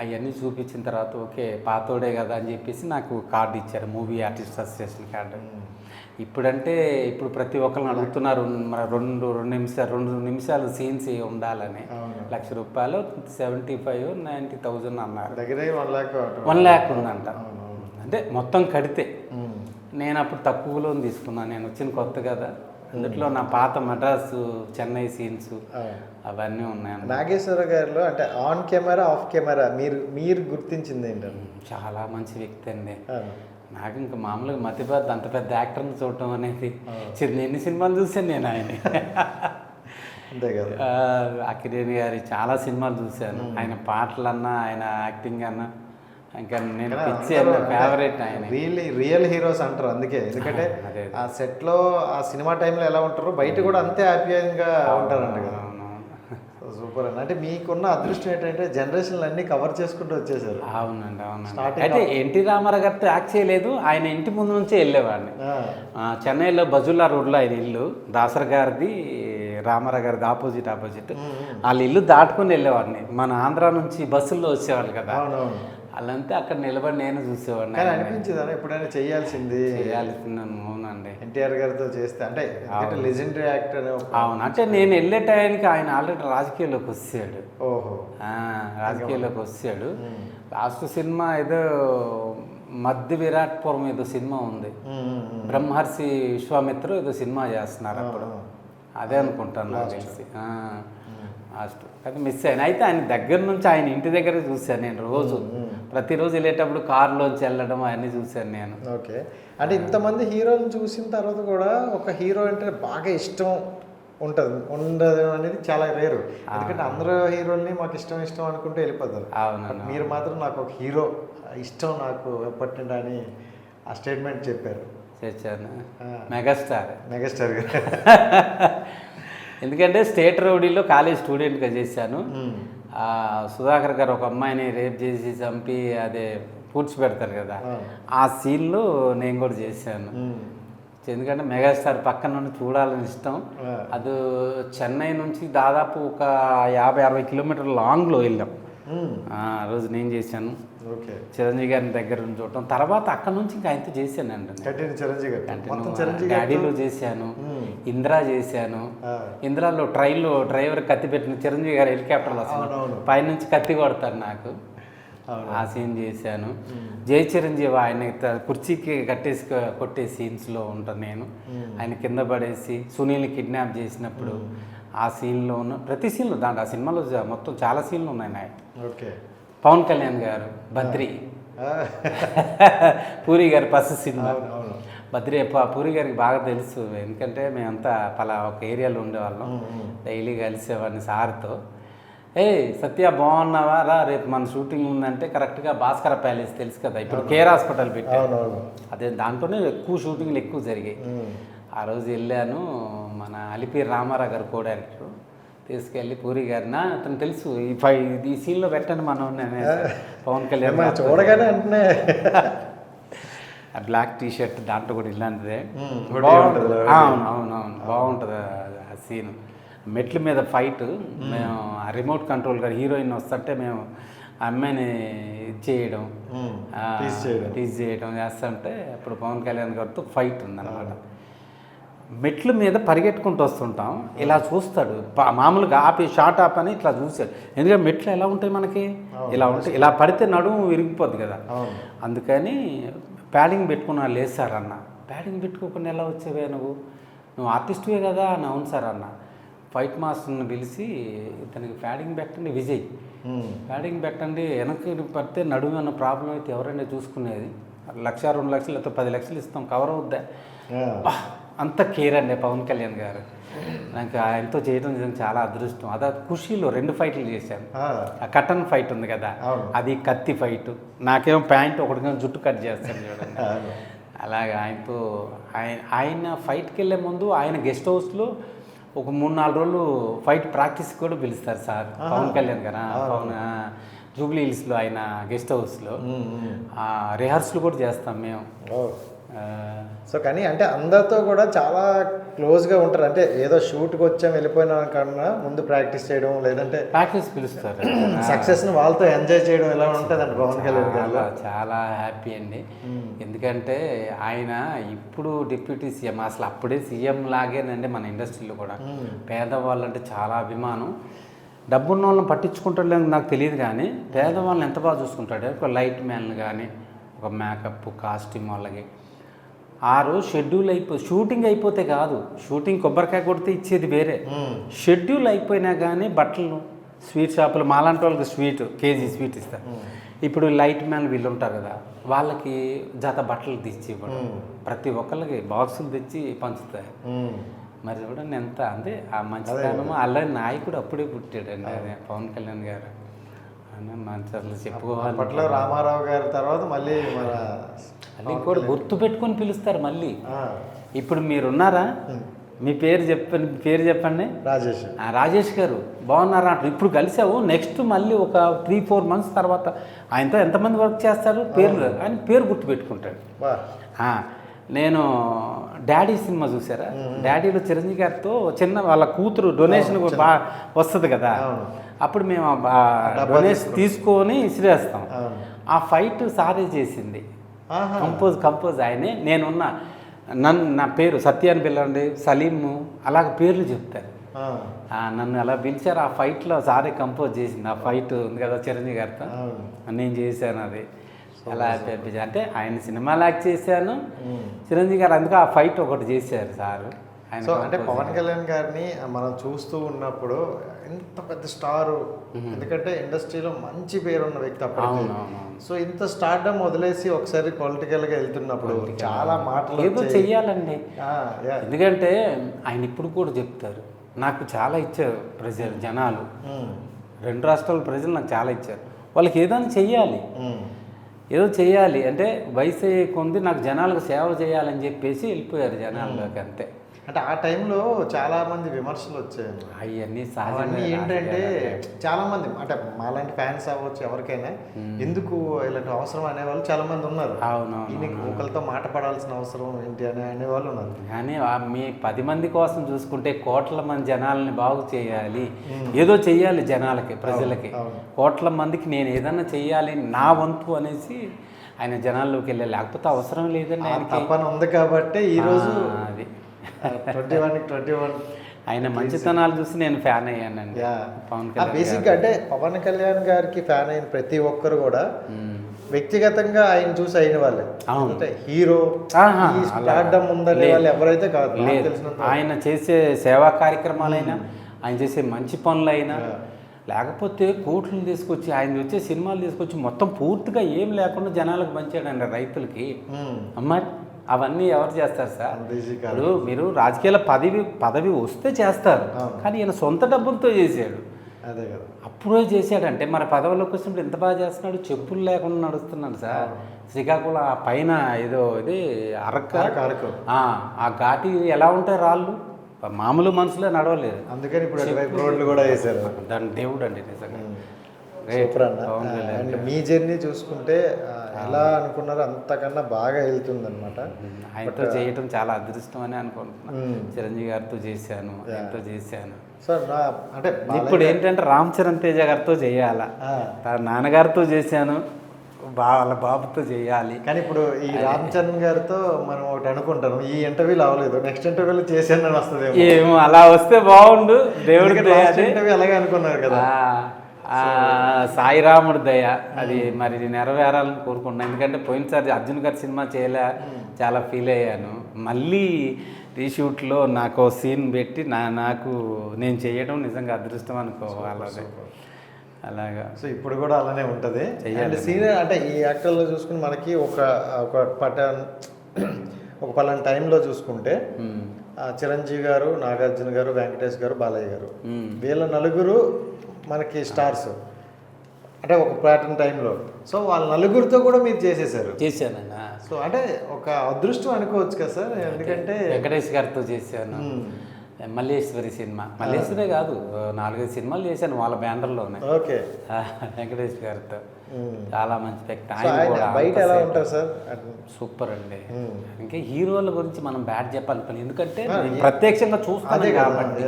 B: అవన్నీ చూపించిన తర్వాత ఓకే పాతోడే కదా అని చెప్పేసి నాకు కార్డు ఇచ్చారు, మూవీ ఆర్టిస్ట్ అసోసియేషన్ కార్డు. ఇప్పుడు ప్రతి ఒక్కరిని అడుగుతున్నారు మన 2 నిమిషాలు సీన్స్ ఉండాలని. ₹1,00,000 75,000-90,000 అన్నారు.
A: దగ్గర
B: 1 lakh ఉందంట. అంటే మొత్తం కడితే. నేను అప్పుడు తక్కువలో తీసుకున్నాను, నేను వచ్చిన కొత్త కదా. అందులో నా పాత మద్రాసు చెన్నై సీన్స్ అవన్నీ ఉన్నాయి.
A: నాగేశ్వర గారిలో అంటే ఆన్ కెమెరా ఆఫ్ కెమెరా మీరు గుర్తించింది ఏంటంటే,
B: చాలా మంచి వ్యక్తి అండి. నాకు ఇంకా మామూలుగా మతిబాద్ అంత పెద్ద యాక్టర్ని చూడటం అనేది, ఎన్ని సినిమాలు చూసాను నేను ఆయన.
A: అంతే కదా.
B: అక్కినేని గారి చాలా సినిమాలు చూశాను. ఆయన పాటలన్నా ఆయన యాక్టింగ్ అన్నా ఇంకా నేను పిచ్చి ఫేవరెట్. ఆయన
A: రియల్ హీరోస్ అంటారు అందుకే, ఎందుకంటే ఆ సెట్లో ఆ సినిమా టైంలో ఎలా ఉంటారో బయట కూడా అంతే ఆప్యాయంగా ఉంటారంట కదా. సూపర్ అండి. అంటే మీకున్న అదృష్టం ఏంటంటే జనరేషన్లు అన్నీ కవర్ చేసుకుంటూ వచ్చేసారు.
B: అవునండి, అవునండి. అయితే ఎన్టీ రామారావు గారితో యాక్ట్ చేయలేదు, ఆయన ఇంటి ముందు నుంచే వెళ్ళేవాడిని. చెన్నైలో బజుల్లా రోడ్లో ఆయన ఇల్లు, దాసర్ గారిది రామారావు గారిది ఆపోజిట్. వాళ్ళ ఇల్లు దాటుకుని వెళ్ళేవాడిని. మన ఆంధ్ర నుంచి బస్సుల్లో వచ్చేవాళ్ళు కదా, వాళ్ళంతా అక్కడ నిలబడి నేను చూసేవాడిని.
A: అనిపించిందా ఎప్పుడైనా చేయాల్సింది?
B: అవునండి,
A: ఎన్టీఆర్ గారితో చేస్తే అంటే లెజెండరీ యాక్టర్.
B: అవును, అంటే నేను వెళ్ళే టైంకి ఆయన ఆల్రెడీ రాజకీయాల్లోకి వచ్చాడు.
A: ఓహో,
B: రాజకీయాల్లోకి వచ్చాడు. లాస్ట్ సినిమా ఏదో మధ్య విరాట్పురం ఏదో సినిమా ఉంది, బ్రహ్మర్షి విశ్వామిత్ర ఏదో సినిమా చేస్తున్నారు అప్పుడు, అదే అనుకుంటాను నాకు తెలిసి. లాస్ట్ కానీ మిస్ అయినా. అయితే ఆయన దగ్గర నుంచి ఆయన ఇంటి దగ్గర చూశాను నేను. ప్రతిరోజు వెళ్ళేటప్పుడు కారులోంచి వెళ్ళడం అవన్నీ చూశాను నేను.
A: ఓకే, అంటే ఇంతమంది హీరోలను చూసిన తర్వాత కూడా ఒక హీరో అంటే బాగా ఇష్టం ఉండదు అనేది చాలా రేరు. ఎందుకంటే అందరూ హీరోల్ని మాకు ఇష్టం అనుకుంటూ వెళ్ళిపోతారు.
B: అవును,
A: మీరు మాత్రం నాకు ఒక హీరో ఇష్టం నాకు ఎప్పటింటి అని ఆ స్టేట్మెంట్ చెప్పారు.
B: చేశాను, మెగాస్టార్
A: గారు.
B: ఎందుకంటే స్టేట్ రౌడీలో కాలేజ్ స్టూడెంట్గా చేశాను. సుధాకర్ గారు ఒక అమ్మాయిని రేప్ చేసి చంపి అదే పూడ్చిపెడతారు కదా, ఆ సీన్లో నేను కూడా చేశాను. ఎందుకంటే మెగాస్టార్ పక్కన నుండి చూడాలని ఇష్టం. అది చెన్నై నుంచి దాదాపు ఒక 50-60 కిలోమీటర్ల లాంగ్లో వెళ్ళాం. ఆ రోజు నేను చేశాను. చిరంజీవి గారిని దగ్గర నుంచి చూడటం, తర్వాత అక్కడ నుంచి ఇంకా ఆయనతో చేశానండి. డాడీలో చేశాను, ఇందిరా చేశాను. ఇందిరాలో ట్రైన్లో డ్రైవర్ కత్తి పెట్టిన చిరంజీవి గారు హెలికాప్టర్లో వస్తాను, పైనుంచి కత్తి కొడతారు నాకు, ఆ సీన్ చేశాను. జై చిరంజీవి ఆయన కుర్చీకి కట్టేసి కొట్టే సీన్స్లో ఉంటాను నేను. ఆయన కింద పడేసి సునీల్ని కిడ్నాప్ చేసినప్పుడు ఆ సీన్లో ఉన్న ప్రతి సీన్లో ఆ సినిమాలో మొత్తం చాలా సీన్లు ఉన్నాయి నాకు.
A: ఓకే,
B: పవన్ కళ్యాణ్ గారు బద్రి, పూరి గారు ఫస్ట్ సినిమా బద్రి. పూరి గారికి బాగా తెలుసు, ఎందుకంటే మేమంతా ఒక ఏరియాలో ఉండేవాళ్ళం, డైలీ కలిసేవాడిని సార్తో. సత్య బాగున్నావా రా, రేపు మన షూటింగ్ ఉందంటే కరెక్ట్గా భాస్కర ప్యాలెస్ తెలుసు కదా, ఇప్పుడు కేర్ హాస్పిటల్ పెట్టాను, అదే దాంట్లోనే ఎక్కువ షూటింగ్లు ఎక్కువ జరిగాయి. ఆ రోజు వెళ్ళాను. మన అలిపిరి రామారావు గారు కో డైరెక్టర్, తీసుకెళ్ళి పూరి గారిన అతను తెలుసు ఈ సీన్లో పెట్టండి మనం పవన్ కళ్యాణ్
A: చూడగానే అంటే
B: ఆ బ్లాక్ టీ షర్ట్ దాంట్లో కూడా ఇలాంటిదే అవును బాగుంటుంది ఆ సీన్. మెట్ల మీద ఫైట్ మేము ఆ రిమోట్ కంట్రోల్ గారు హీరోయిన్ వస్తుంటే మేము ఆ అమ్మాయిని చేయడం టీజ్ చేయడం చేస్తుంటే అప్పుడు పవన్ కళ్యాణ్ గారితో ఫైట్ ఉందన్నమాట. మెట్ల మీద పరిగెట్టుకుంటూ వస్తుంటాం, ఇలా చూస్తాడు మామూలుగా ఆపి షార్ట్ ఆప్ అని ఇట్లా చూశాడు. ఎందుకంటే మెట్లు ఎలా ఉంటాయి మనకి, ఇలా ఉంటాయి, ఇలా పడితే నడుము విరిగిపోద్ది కదా. అందుకని ప్యాడింగ్ పెట్టుకున్నా. లేదు సార్ అన్న, ప్యాడింగ్ పెట్టుకోకుండా ఎలా వచ్చేవే నువ్వు ఆర్టిస్టువే కదా అని. అవును సార్ అన్న. ఫైట్ మాస్టర్ని పిలిచి ఇతనికి ప్యాడింగ్ పెట్టండి విజయ్, ప్యాడింగ్ పెట్టండి, వెనక్కి పడితే నడుము అన్న ప్రాబ్లం అయితే ఎవరైనా చూసుకునేది, 1,00,000 2 లక్షలు లేకపోతే 10 లక్షలు ఇస్తాం, కవర్ అవుద్దా. అంత కేర్ అండి పవన్ కళ్యాణ్ గారు. నాకు ఆయనతో చేయడం నిజంగా చాలా అదృష్టం. అదే ఖుషీలో 2 ఫైట్లు చేశాను. ఆ కటన్ ఫైట్ ఉంది కదా, అది కత్తి ఫైట్. నాకేమో ప్యాంట్ ఒకటిగా జుట్టు కట్ చేస్తాను చూడండి. అలాగే ఆయనతో ఆయన ఫైట్కి వెళ్ళే ముందు ఆయన గెస్ట్ హౌస్లో ఒక 3-4 రోజులు ఫైట్ ప్రాక్టీస్ కూడా పిలుస్తారు సార్ పవన్ కళ్యాణ్ గారు. పవన్ జూబ్లీ హిల్స్లో ఆయన గెస్ట్ హౌస్లో రిహార్సల్ కూడా చేస్తాం మేము.
A: సో కానీ అంటే అందరితో కూడా చాలా క్లోజ్గా ఉంటారు. అంటే ఏదో షూట్కి వచ్చాం వెళ్ళిపోయినా కన్నా ముందు ప్రాక్టీస్ చేయడం, లేదంటే
B: ప్రాక్టీస్ పిలుస్తారు.
A: సక్సెస్ని వాళ్ళతో ఎంజాయ్ చేయడం ఎలా ఉంటుందండి పవన్ కళ్యాణ్ గారు?
B: చాలా హ్యాపీ అండి. ఎందుకంటే ఆయన ఇప్పుడు డిప్యూటీ సీఎం, అసలు అప్పుడే సీఎం లాగేనండి మన ఇండస్ట్రీలో కూడా. పేదవాళ్ళు అంటే చాలా అభిమానం. డబ్బున్న వాళ్ళని పట్టించుకుంటాడు నాకు తెలియదు, కానీ పేదవాళ్ళని ఎంత బాగా చూసుకుంటాడు. ఒక లైట్ మ్యాన్ కానీ, ఒక మేకప్ కాస్ట్యూమ్ వాళ్ళకి ఆ రోజు షెడ్యూల్ షూటింగ్ అయిపోతే కాదు, షూటింగ్ కొబ్బరికాయ కొడితే ఇచ్చేది వేరే. షెడ్యూల్ అయిపోయినా కానీ బట్టలు స్వీట్ షాపులు మాలాంటి వాళ్ళకి స్వీట్ కేజీ స్వీట్ ఇస్తారు. ఇప్పుడు లైట్ మ్యాన్ వీళ్ళు ఉంటారు కదా, వాళ్ళకి జత బట్టలు తెచ్చి ఇవ్వడం, ప్రతి ఒక్కళ్ళకి బాక్సులు తెచ్చి పంచుతాయి. మరి చూడండి ఎంత అంటే ఆ మంచితనము. అలాగే నాయకుడు అప్పుడే పుట్టాడండి అదే పవన్ కళ్యాణ్ గారు. మంచి అసలు చెప్పుకోవాలి.
A: అప్పట్లో రామారావు గారి తర్వాత మళ్ళీ మన
B: అన్నీ కూడా గుర్తు పెట్టుకొని పిలుస్తారు మళ్ళీ. ఇప్పుడు మీరున్నారా, మీ పేరు చెప్పండి. రాజేష్ గారు బాగున్నారా అంటారు. ఇప్పుడు కలిసావు, నెక్స్ట్ మళ్ళీ ఒక 3-4 మంత్స్ తర్వాత ఆయనతో ఎంతమంది వర్క్ చేస్తారు పేర్లు, ఆయన పేరు గుర్తు పెట్టుకుంటాడు. నేను డాడీ సినిమా చూసారా, డాడీలో చిరంజీవి గారితో చిన్న వాళ్ళ కూతురు డొనేషన్ బాగా వస్తుంది కదా, అప్పుడు మేము డొనేషన్ తీసుకొని ఇసిరేస్తాం. ఆ ఫైట్ సారే చేసింది, కంపోజ్ ఆయనే. నేనున్నా నా పేరు సత్య అని పిలవండి, సలీము అలాగ పేర్లు చెప్తారు. నన్ను అలా పిలిచారు. ఆ ఫైట్లో సారే కంపోజ్ చేసింది. ఆ ఫైట్ ఉంది కదా చిరంజీవి గారితో, నేను చేశాను. అది అలా హ్యాపీ. అంటే ఆయన సినిమాలు యాక్ట్ చేశాను, చిరంజీవి గారు అందుకు ఆ ఫైట్ ఒకటి చేశారు సార్.
A: సో అంటే పవన్ కళ్యాణ్ గారిని మనం చూస్తూ ఉన్నప్పుడు ఇంత పెద్ద స్టారు, ఎందుకంటే ఇండస్ట్రీలో మంచి పేరున్న వ్యక్తి అప్పటికి. సో ఇంత స్టార్డమ్ వదిలేసి ఒకసారి పొలిటికల్గా వెళ్తున్నప్పుడు చాలా మాటలు
B: ఏదో చెయ్యాలండి. ఎందుకంటే ఆయన ఇప్పుడు కూడా చెప్తారు, నాకు చాలా ఇచ్చారు ప్రజలు, జనాలు 2 రాష్ట్రాల ప్రజలు నాకు చాలా ఇచ్చారు, వాళ్ళకి ఏదైనా చెయ్యాలి, ఏదో చేయాలి అంటే వయసు కొంది నాకు జనాలకు సేవ చేయాలని చెప్పేసి వెళ్ళిపోయారు జనాల్లోకి, అంతే.
A: అంటే ఆ టైంలో చాలా మంది విమర్శలు వచ్చాయి.
B: అవన్నీ
A: అవన్నీ ఏంటంటే చాలా మంది అంటే మాలాంటి ఫ్యాన్స్ అవ్వచ్చు, ఎవరికైనా ఎందుకు ఇలాంటి అవసరం అనేవాళ్ళు చాలా మంది ఉన్నారు. ఈయనకి ఒకరితో మాట పడాల్సిన అవసరం ఏంటి అనేవాళ్ళు ఉన్నారు.
B: కానీ మీ 10 మంది కోసం చూసుకుంటే కోట్ల మంది జనాలని బాగు చేయాలి, ఏదో చెయ్యాలి జనాలకి, ప్రజలకి, కోట్ల మందికి నేను ఏదన్నా చెయ్యాలి నా వంతు అనేసి ఆయన జనాల్లోకి వెళ్ళాలి. లేకపోతే అవసరం లేదని ఆయన
A: తప్పన ఉంది కాబట్టి ఈరోజు అది 21
B: ఆయన మంచితనాలు చూసి నేను ఫ్యాన్ అయ్యానండి పవన్ కళ్యాణ్.
A: బేసిక్గా అంటే పవన్ కళ్యాణ్ గారికి ఫ్యాన్ అయిన ప్రతి ఒక్కరు కూడా వ్యక్తిగతంగా ఆయన చూసి అయిన వాళ్ళే. అంటే హీరో స్టార్డమ్ ఉందనే వాళ్ళు ఎవరైతే కాదు.
B: ఆయన చేసే సేవా కార్యక్రమాలైనా, ఆయన చేసే మంచి పనులైనా, లేకపోతే కోట్లను తీసుకొచ్చి ఆయన వచ్చే సినిమాలు తీసుకొచ్చి మొత్తం పూర్తిగా ఏం లేకుండా జనాలకు పంచాడండి, రైతులకి. మరి అవన్నీ ఎవరు చేస్తారు సార్? ఇప్పుడు మీరు రాజకీయాల పదవి వస్తే చేస్తారు, కానీ ఈయన సొంత డబ్బులతో చేశాడు.
A: అదే కదా,
B: అప్పుడే చేశాడంటే మరి పదవిలోకి వచ్చినప్పుడు ఎంత బాగా చేస్తున్నాడు, చెప్పులు లేకుండా నడుస్తున్నాడు సార్. శ్రీకాకుళం పైన ఏదో ఇది అరకు, ఆ ఘాటి ఎలా ఉంటాయి రాళ్ళు, మామూలు మనుషులే నడవలేదు.
A: అందుకని ఇప్పుడు అటువైపు రోడ్లు కూడా వేశారు.
B: దాని దేవుడు అండి నిజంగా.
A: సూపర్ అన్న. అండ్ మీ జర్నీ చూసుకుంటే ఎలా అనుకున్నారో అంతకన్నా బాగా వెళ్తుంది అనమాట.
B: ఆయనతో చేయటం చాలా అదృష్టం అని అనుకుంటున్నాను. చిరంజీవి గారితో చేశాను, ఆయనతో చేశాను.
A: సో అంటే
B: ఇప్పుడు ఏంటంటే రామ్ చరణ్ తేజ గారితో చేయాలా, తన నాన్నగారితో చేశాను, వాళ్ళ బాబుతో చేయాలి.
A: కానీ ఇప్పుడు ఈ రామ్ చరణ్ గారితో మనం ఒకటి అనుకుంటాను, ఈ ఇంటర్వ్యూలు అవ్వలేదు, నెక్స్ట్ ఇంటర్వ్యూలో చేశాను అని వస్తుంది.
B: ఏమో అలా వస్తే బాగుండు. దేవుడి
A: ఇంటర్వ్యూ అలాగే అనుకున్నారు కదా.
B: సాయిరాముడి దయ అది మరి నెరవేరాలని కోరుకుంటున్నాను. ఎందుకంటే పోయినసారి అర్జున్ గారి సినిమా చేయలే, చాలా ఫీల్ అయ్యాను. మళ్ళీ రీషూట్లో నాకు సీన్ పెట్టి నాకు నేను చేయడం నిజంగా అదృష్టం అనుకోవాలి. అలాగా.
A: సో ఇప్పుడు కూడా అలానే ఉంటుంది. అండ్ సీనియర్ అంటే ఈ యాక్టర్లో చూసుకుని మనకి ఒక పలానా టైంలో చూసుకుంటే చిరంజీవి గారు, నాగార్జున గారు, వెంకటేష్ గారు, బాలయ్య గారు, వీళ్ళ నలుగురు మనకి స్టార్స్ అంటే ఒక ప్యాటర్న్ టైంలో. సో వాళ్ళ నలుగురితో కూడా మీరు
B: చేశానన్నా.
A: సో అంటే ఒక అదృష్టం అనుకోవచ్చు కదా సార్. ఎందుకంటే
B: వెంకటేష్ గారితో చేశాను, మల్లేశ్వరి సినిమా, మల్లేశ్వరే కాదు 4-5 సినిమాలు చేశాను వాళ్ళ బ్యానర్లోనే.
A: ఓకే.
B: వెంకటేష్ గారితో చాలా మంచి వ్యక్తి.
A: బయట ఎలా ఉంటారు సార్?
B: సూపర్ అండి. ఇంకా హీరోల గురించి మనం బ్యాడ్ చెప్పాలి పని, ఎందుకంటే ప్రత్యక్షంగా చూస్తాను కాబట్టి.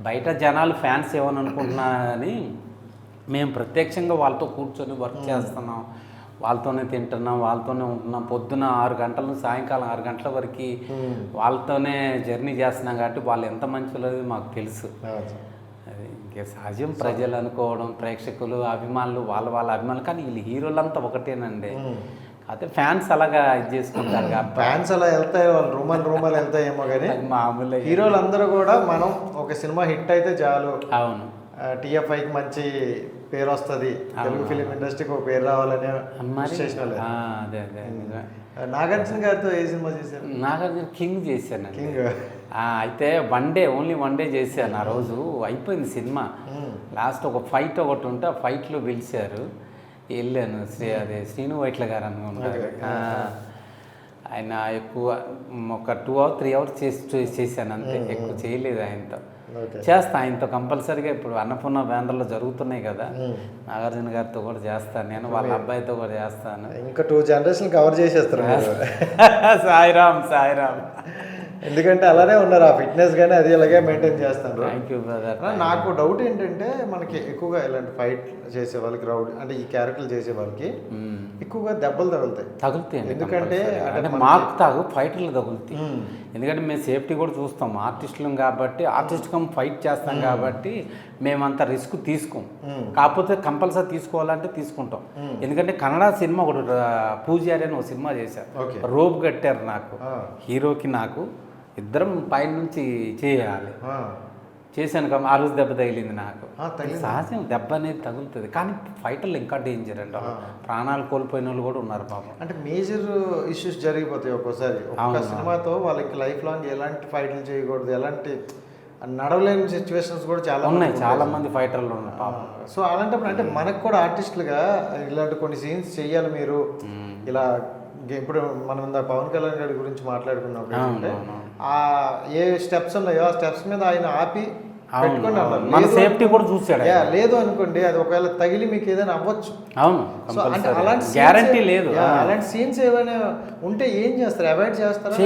B: బయట జనాలు ఫ్యాన్స్ ఏమని అనుకుంటున్నారని మేము ప్రత్యక్షంగా వాళ్ళతో కూర్చొని వర్క్ చేస్తున్నాం, వాళ్ళతోనే తింటున్నాం, వాళ్ళతోనే ఉంటున్నాం. పొద్దున 6 గంటల నుంచి సాయంకాలం 6 గంటల వరకు వాళ్ళతోనే జర్నీ చేస్తున్నాం కాబట్టి వాళ్ళు ఎంత మంచిలో మాకు తెలుసు. అది ఇంకే సహజం. ప్రజలు అనుకోవడం, ప్రేక్షకులు, అభిమానులు వాళ్ళ అభిమానులు, కానీ వీళ్ళు హీరోలంతా ఒకటేనండి. అయితే ఫ్యాన్స్ అలాగా ఇది చేసుకుంటారు కాబట్టి
A: ఫ్యాన్స్ అలా వెళ్తాయి, వాళ్ళు రూమల్ వెళ్తాయేమో, కానీ
B: మామూలు
A: హీరోలు అందరూ కూడా మనం ఒక సినిమా హిట్ అయితే చాలు,
B: అవును,
A: టీఎఫ్ఐకి మంచి పేరు వస్తుంది, తెలుగు ఫిలిం ఇండస్ట్రీకి ఒక పేరు రావాలనే చేసిన.
B: అదే
A: నాగార్జున గారితో ఏ సినిమా చేశారు?
B: నాగార్జున కింగ్ చేశాను.
A: కింగ్
B: అయితే ఓన్లీ వన్ డే చేశాను. ఆ రోజు అయిపోయింది సినిమా. లాస్ట్ ఒక ఫైట్ ఒకటి ఉంటే ఆ ఫైట్లో పిలిచారు, వెళ్ళాను. శ్రీను వైట్ల గారు అనుకుంటారు. ఆయన ఎక్కువ ఒక 2 or 3 hours చేశాను అంతే, ఎక్కువ చేయలేదు. ఆయనతో ఆయనతో కంపల్సరీగా. ఇప్పుడు అన్నపూర్ణ బ్యానర్లో జరుగుతున్నాయి కదా, నాగార్జున గారితో కూడా చేస్తాను నేను, వాళ్ళ అబ్బాయితో కూడా చేస్తాను.
A: ఇంకా 2 generations కవర్ చేసేస్తారు.
B: సాయిరామ్.
A: ఎందుకంటే అలానే ఉన్నారు, ఆ ఫిట్నెస్ కానీ అది ఇలాగే మెయింటైన్ చేస్తారు.
B: Thank you brother.
A: నాకు డౌట్ ఏంటంటే మనకి ఎక్కువగా ఇలాంటి ఫైట్ చేసే వాళ్ళకి అంటే ఈ క్యారెక్టర్లు చేసే వాళ్ళకి ఎక్కువగా దెబ్బలు తగులుతాయి. ఎందుకంటే
B: మాకు ఫైటర్లు తగులుతాయి. ఎందుకంటే మేము సేఫ్టీ కూడా చూస్తాం, ఆర్టిస్టులం కాబట్టి, ఆర్టిస్ట్ ఫైట్ చేస్తాం కాబట్టి మేమంత రిస్క్ తీసుకోం. కాకపోతే కంపల్సరీ తీసుకోవాలంటే తీసుకుంటాం. ఎందుకంటే కన్నడ సినిమా ఒకటి పూజారి అని ఒక సినిమా చేశారు, రోప్ కట్టారు నాకు, హీరోకి నాకు, ఇద్దరం పైన నుంచి చేయాలి. చేశాను ఆ రోజు దెబ్బ తగిలింది నాకు. సహజం, దెబ్బ అనేది తగులుతుంది. కానీ ఫైటర్లు ఇంకా డేంజర్ అంట, ప్రాణాలు కోల్పోయిన వాళ్ళు కూడా ఉన్నారు పాపం.
A: అంటే మేజర్ ఇష్యూస్ జరిగిపోతాయి ఒక్కోసారి. ఒక సినిమాతో వాళ్ళకి లైఫ్ లాంగ్ ఎలాంటి ఫైట్లు చేయకూడదు, ఎలాంటి నడవలేని సిచ్యువేషన్స్ కూడా చాలా
B: ఉన్నాయి. చాలా మంది ఫైటర్లు ఉన్నారు పాపం.
A: సో అలాంటప్పుడు అంటే మనకు కూడా ఆర్టిస్టులుగా ఇలాంటి కొన్ని సీన్స్ చెయ్యాలి మీరు. ఇలా ఇప్పుడు మనం పవన్ కళ్యాణ్ గారి గురించి మాట్లాడుకున్నాం, ఏ స్టెప్స్ ఉన్నాయో ఆ స్టెప్స్ మీద ఆయన ఆపి పెట్టుకుని అన్నారు.
B: సేఫ్టీ కూడా చూసాడు.
A: లేదు అనుకోండి, అది ఒకవేళ తగిలి మీకు ఏదైనా అవ్వచ్చు.
B: అవును,
A: అంటే అలాంటి
B: గ్యారంటీ లేదు.
A: అలాంటి సీన్స్ ఏమైనా ఉంటే ఏం చేస్తారు? అవాయిడ్ చేస్తారా?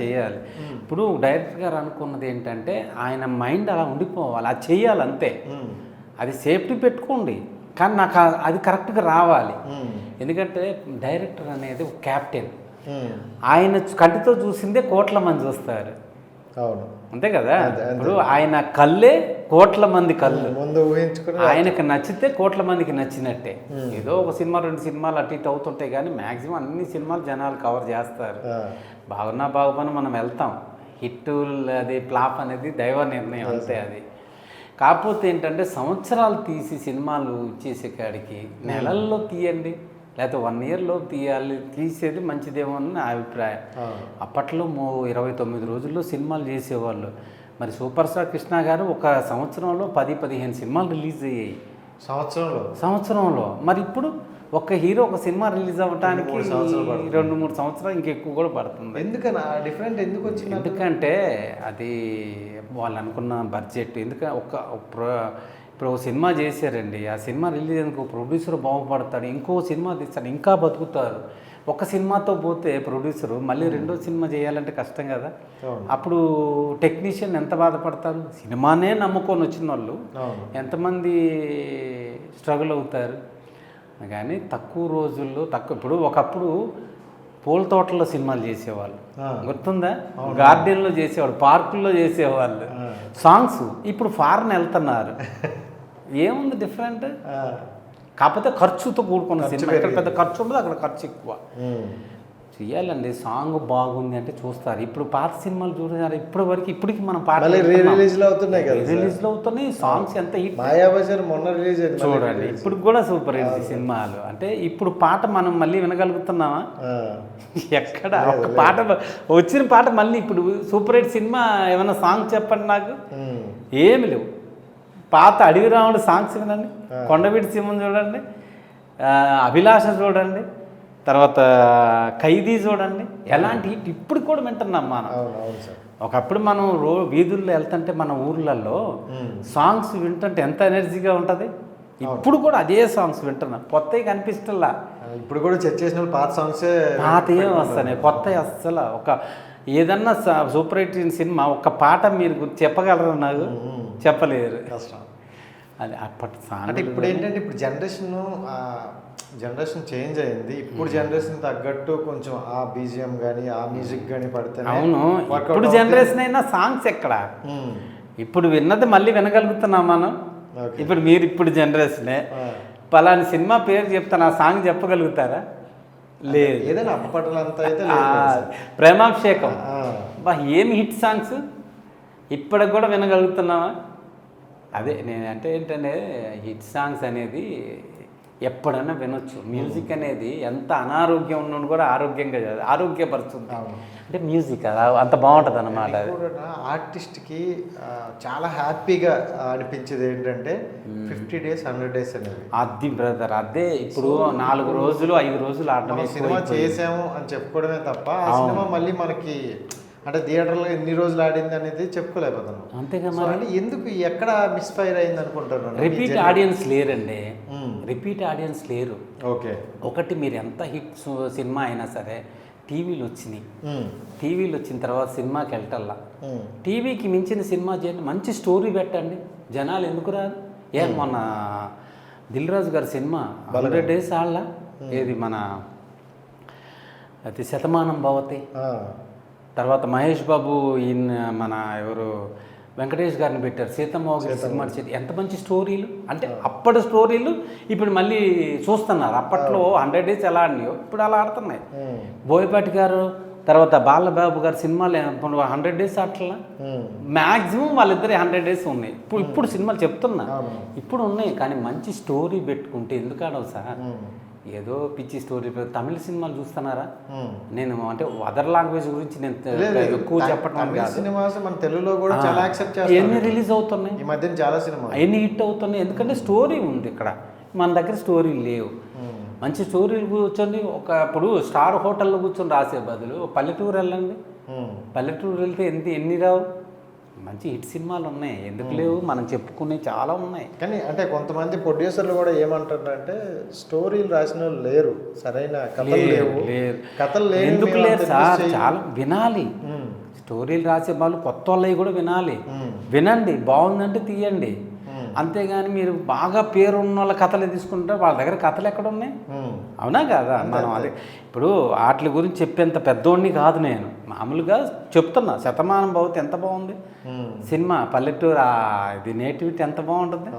B: చేయాలి. ఇప్పుడు డైరెక్టర్ గారు అనుకున్నది ఏంటంటే ఆయన మైండ్ అలా ఉండిపోవాలి, అది చెయ్యాలి అంతే. అది సేఫ్టీ పెట్టుకోండి, కానీ నాకు అది కరెక్ట్గా రావాలి. ఎందుకంటే డైరెక్టర్ అనేది ఒక క్యాప్టెన్, ఆయన కంటితో చూసిందే కోట్ల మంది చూస్తారు.
A: అవును,
B: అంతే కదా. ఇప్పుడు ఆయన కళ్ళే కోట్ల మంది కళ్ళు,
A: ముందు ఊహించుకుని
B: ఆయనకు నచ్చితే కోట్ల మందికి నచ్చినట్టే. ఏదో ఒక సినిమా 2 సినిమాలు అటు ఇటు అవుతుంటాయి, కానీ మ్యాక్సిమం అన్ని సినిమాలు జనాలు కవర్ చేస్తారు. బాగున్నా బాగుపని మనం వెళ్తాం. హిట్ అది ఫ్లాప్ అనేది దైవ నిర్ణయం అంతే. అది కాకపోతే ఏంటంటే సంవత్సరాలు తీసి సినిమాలు ఇచ్చేసే కాడికి నెలల్లో తీయండి, లేకపోతే 1 yearలో తీసేది మంచిదేమో అని నా అభిప్రాయం. అప్పట్లో 29 రోజుల్లో సినిమాలు చేసేవాళ్ళు. మరి సూపర్ స్టార్ కృష్ణ గారు ఒక సంవత్సరంలో 10-15 సినిమాలు రిలీజ్ అయ్యాయి. సంవత్సరంలో. మరి ఇప్పుడు ఒక హీరో ఒక సినిమా రిలీజ్ అవ్వడానికి
A: 2-3 సంవత్సరాలు పడుతుంది.
B: 2-3 సంవత్సరాలు ఇంకెక్కువ కూడా పడుతుంది.
A: ఎందుకని ఆ డిఫరెంట్ ఎందుకు వచ్చింది?
B: ఎందుకంటే అది వాళ్ళు అనుకున్న బడ్జెట్. ఎందుకంటే ఇప్పుడు ఒక సినిమా చేశారండి, ఆ సినిమా రిలీజ్ అయినందుకు ప్రొడ్యూసర్ బాగుపడతాడు, ఇంకో సినిమా తీస్తాడు, ఇంకా బతుకుతారు. ఒక సినిమాతో పోతే ప్రొడ్యూసరు మళ్ళీ రెండో సినిమా చేయాలంటే కష్టం కదా. అప్పుడు టెక్నీషియన్ ఎంత బాధపడతారు? సినిమానే నమ్ముకొని వచ్చిన వాళ్ళు ఎంతమంది స్ట్రగుల్ అవుతారు. కానీ తక్కువ రోజుల్లో ఇప్పుడు ఒకప్పుడు పూల తోటల్లో సినిమాలు చేసేవాళ్ళు, గుర్తుందా? గార్డెన్లో చేసేవాళ్ళు, పార్కుల్లో చేసేవాళ్ళు సాంగ్స్. ఇప్పుడు ఫారెన్ వెళ్తున్నారు. ఏముంది డిఫరెంట్? కాకపోతే ఖర్చుతో కూడుకున్న సినిమా. ఇక్కడ పెద్ద ఖర్చు ఉండదు, అక్కడ ఖర్చు ఎక్కువ. చెయ్యాలండి, సాంగ్ బాగుంది అంటే చూస్తారు. ఇప్పుడు పాత సినిమాలు చూడాలి, ఇప్పటికి మనం పాట
A: రిలీజ్లు అవుతున్నాయి కదా,
B: రిలీజ్లు అవుతున్నాయి. సాంగ్స్ ఎంత హిట్,
A: మాయాబజార్ మొన్న రిలీజ్ అయింది
B: చూడండి. ఇప్పుడు కూడా సూపర్ హిట్ సినిమాలు. అంటే ఇప్పుడు పాట మనం మళ్ళీ వినగలుగుతున్నామా? ఎక్కడ ఒక పాట వచ్చిన పాట మళ్ళీ ఇప్పుడు సూపర్ హిట్ సినిమా ఏమైనా సాంగ్ చెప్పండి నాకు. ఏమి లేవు. పాత అడవి రాముడు సాంగ్స్ వినండి, కొండవీటి సింహం చూడండి, అభిలాష చూడండి, తర్వాత ఖైదీ చూడండి, ఎలాంటి హిట్ ఇప్పుడు కూడా వింటున్నాం మనం. ఒకప్పుడు మనం వీధుల్లో వెళ్తుంటే మన ఊర్లలో సాంగ్స్ వింటుంటే ఎంత ఎనర్జీగా ఉంటుంది. ఇప్పుడు కూడా అదే సాంగ్స్ వింటున్నాం, కొత్తవి కనిపిస్తల్లా.
A: ఇప్పుడు కూడా చెక్ చేసిన పాత సాంగ్స్,
B: పాత ఏం వస్తాయి, కొత్తవి అస్సలు. ఒక ఏదన్నా సూపర్ హిట్ సినిమా ఒక పాట మీరు చెప్పగలరు? నాకు చెప్పలేరు. అది అప్పటి
A: అంటే ఇప్పుడు ఏంటంటే ఇప్పుడు జనరేషన్ చేంజ్ అయింది. ఇప్పుడు జనరేషన్ తగ్గట్టు కొంచెం ఆ బీజిఎం కానీ ఆ మ్యూజిక్ కానీ పడితే
B: అవును. ఇప్పుడు జనరేషన్ అయినా సాంగ్స్ ఎక్కడ? ఇప్పుడు విన్నది మళ్ళీ వినగలుగుతున్నాం మనం. ఇప్పుడు మీరు ఇప్పుడు జనరేషనే పలాని సినిమా పేరు చెప్తాను, ఆ సాంగ్ చెప్పగలుగుతారా? లేదు.
A: ఏదైనా అప్పట్లంతా అయితే
B: ప్రేమాభిషేకం బా ఏమి హిట్ సాంగ్స్ ఇప్పటికి కూడా వినగలుగుతున్నావా? అదే నేను అంటే ఏంటంటే హిట్ సాంగ్స్ అనేది ఎప్పుడైనా వినొచ్చు. మ్యూజిక్ అనేది ఎంత అనారోగ్యం ఉన్నది కూడా ఆరోగ్యంగా ఆరోగ్యపరుస్తుంది. అంటే మ్యూజిక్ అంత బాగుంటుంది అన్నమాట.
A: ఆర్టిస్ట్కి చాలా హ్యాపీగా అనిపించేది ఏంటంటే 50 days 100 days అనేది.
B: అది బ్రదర్, అదే ఇప్పుడు 4 రోజులు 5 రోజులు ఆడటం,
A: సినిమా చేసాము అని చెప్పుకోవడమే తప్ప ఆ సినిమా మళ్ళీ మనకి అంటే థియేటర్లో ఎన్ని రోజులు ఆడింది అనేది చెప్పుకోలేకపోతున్నాం.
B: అంతేగా
A: మరి ఎందుకు ఎక్కడ మిస్ఫైర్ అయింది అనుకుంటున్నాను?
B: రిపీట్ ఆడియన్స్ లేరండి, రిపీట్ ఆడియన్స్ లేరు.
A: ఓకే,
B: ఒకటి మీరు ఎంత హిట్ సినిమా అయినా సరే టీవీలు వచ్చినాయి, టీవీలు వచ్చిన తర్వాత సినిమాకి వెళ్ళటల్లా. టీవీకి మించిన సినిమా చేయండి, మంచి స్టోరీ పెట్టండి, జనాలు ఎందుకు రాదు? మొన్న దిల్ రాజు గారి సినిమా 100 days ఆళ్ళ, ఏది మన అది శతమానం భవతి, తర్వాత మహేష్ బాబు మన ఎవరు వెంకటేష్ గారిని పెట్టారు, సీతమ్మ సినిమా. ఎంత మంచి స్టోరీలు అంటే అప్పటి స్టోరీలు ఇప్పుడు మళ్ళీ చూస్తున్నారు. అప్పట్లో 100 days ఎలా ఆడినాయో ఇప్పుడు అలా ఆడుతున్నాయి. బోయపాటి గారు తర్వాత బాలబాబు గారి సినిమాలు 100 days ఆటలా, మ్యాక్సిమం వాళ్ళిద్దరే 100 days ఉన్నాయి. ఇప్పుడు సినిమాలు చెప్తున్నా ఇప్పుడు ఉన్నాయి, కానీ మంచి స్టోరీ పెట్టుకుంటే ఎందుకు ఆడవు సార్? ఏదో పిచ్చి స్టోరీ. తమిళ సినిమాలు చూస్తున్నారా? నేను అంటే అదర్ లాంగ్వేజ్ గురించి నేను ఎక్కువ చెప్పడం కాదు.
A: సినిమాస్ మన తెలుగులో కూడా చాలా యాక్సెప్ట్ చేస్తారు.
B: ఎన్ని రిలీజ్ అవుతున్నాయి
A: ఈ మధ్య, చాలా సినిమా
B: ఎన్ని హిట్ అవుతున్నాయి, ఎందుకంటే స్టోరీ ఉంది. ఇక్కడ మన దగ్గర స్టోరీ లేవు. మంచి స్టోరీలు కూర్చొని ఇప్పుడు స్టార్ హోటల్లో కూర్చొని రాసే బదులు పల్లెటూరు వెళ్ళండి, పల్లెటూరు వెళ్తే ఎన్ని రావు? మంచి హిట్ సినిమాలు ఉన్నాయి, ఎందుకు లేవు? మనం చెప్పుకునే చాలా ఉన్నాయి.
A: కానీ అంటే కొంతమంది ప్రొడ్యూసర్లు కూడా ఏమంటారంటే స్టోరీలు రాసిన వాళ్ళు లేరు, సరైన కథలు లేవు. కథలు లేవు,
B: ఎందుకు లేరు సార్? చాలా వినాలి. స్టోరీలు రాసే వాళ్ళు కొత్త వాళ్ళవి కూడా వినాలి. వినండి, బాగుందంటే తీయండి. అంతేగాని మీరు బాగా పేరు ఉన్న వాళ్ళ కథలు తీసుకుంటే వాళ్ళ దగ్గర కథలు ఎక్కడ ఉన్నాయి? అవునా కదా? మనం అదే ఇప్పుడు వాటి గురించి చెప్పేంత పెద్దోడిని కాదు నేను, మామూలుగా చెప్తున్నా. శతమానం భవతి ఎంత బాగుంది సినిమా, పల్లెటూరు ఇది నేటివిటీ ఎంత బాగుంటుంది,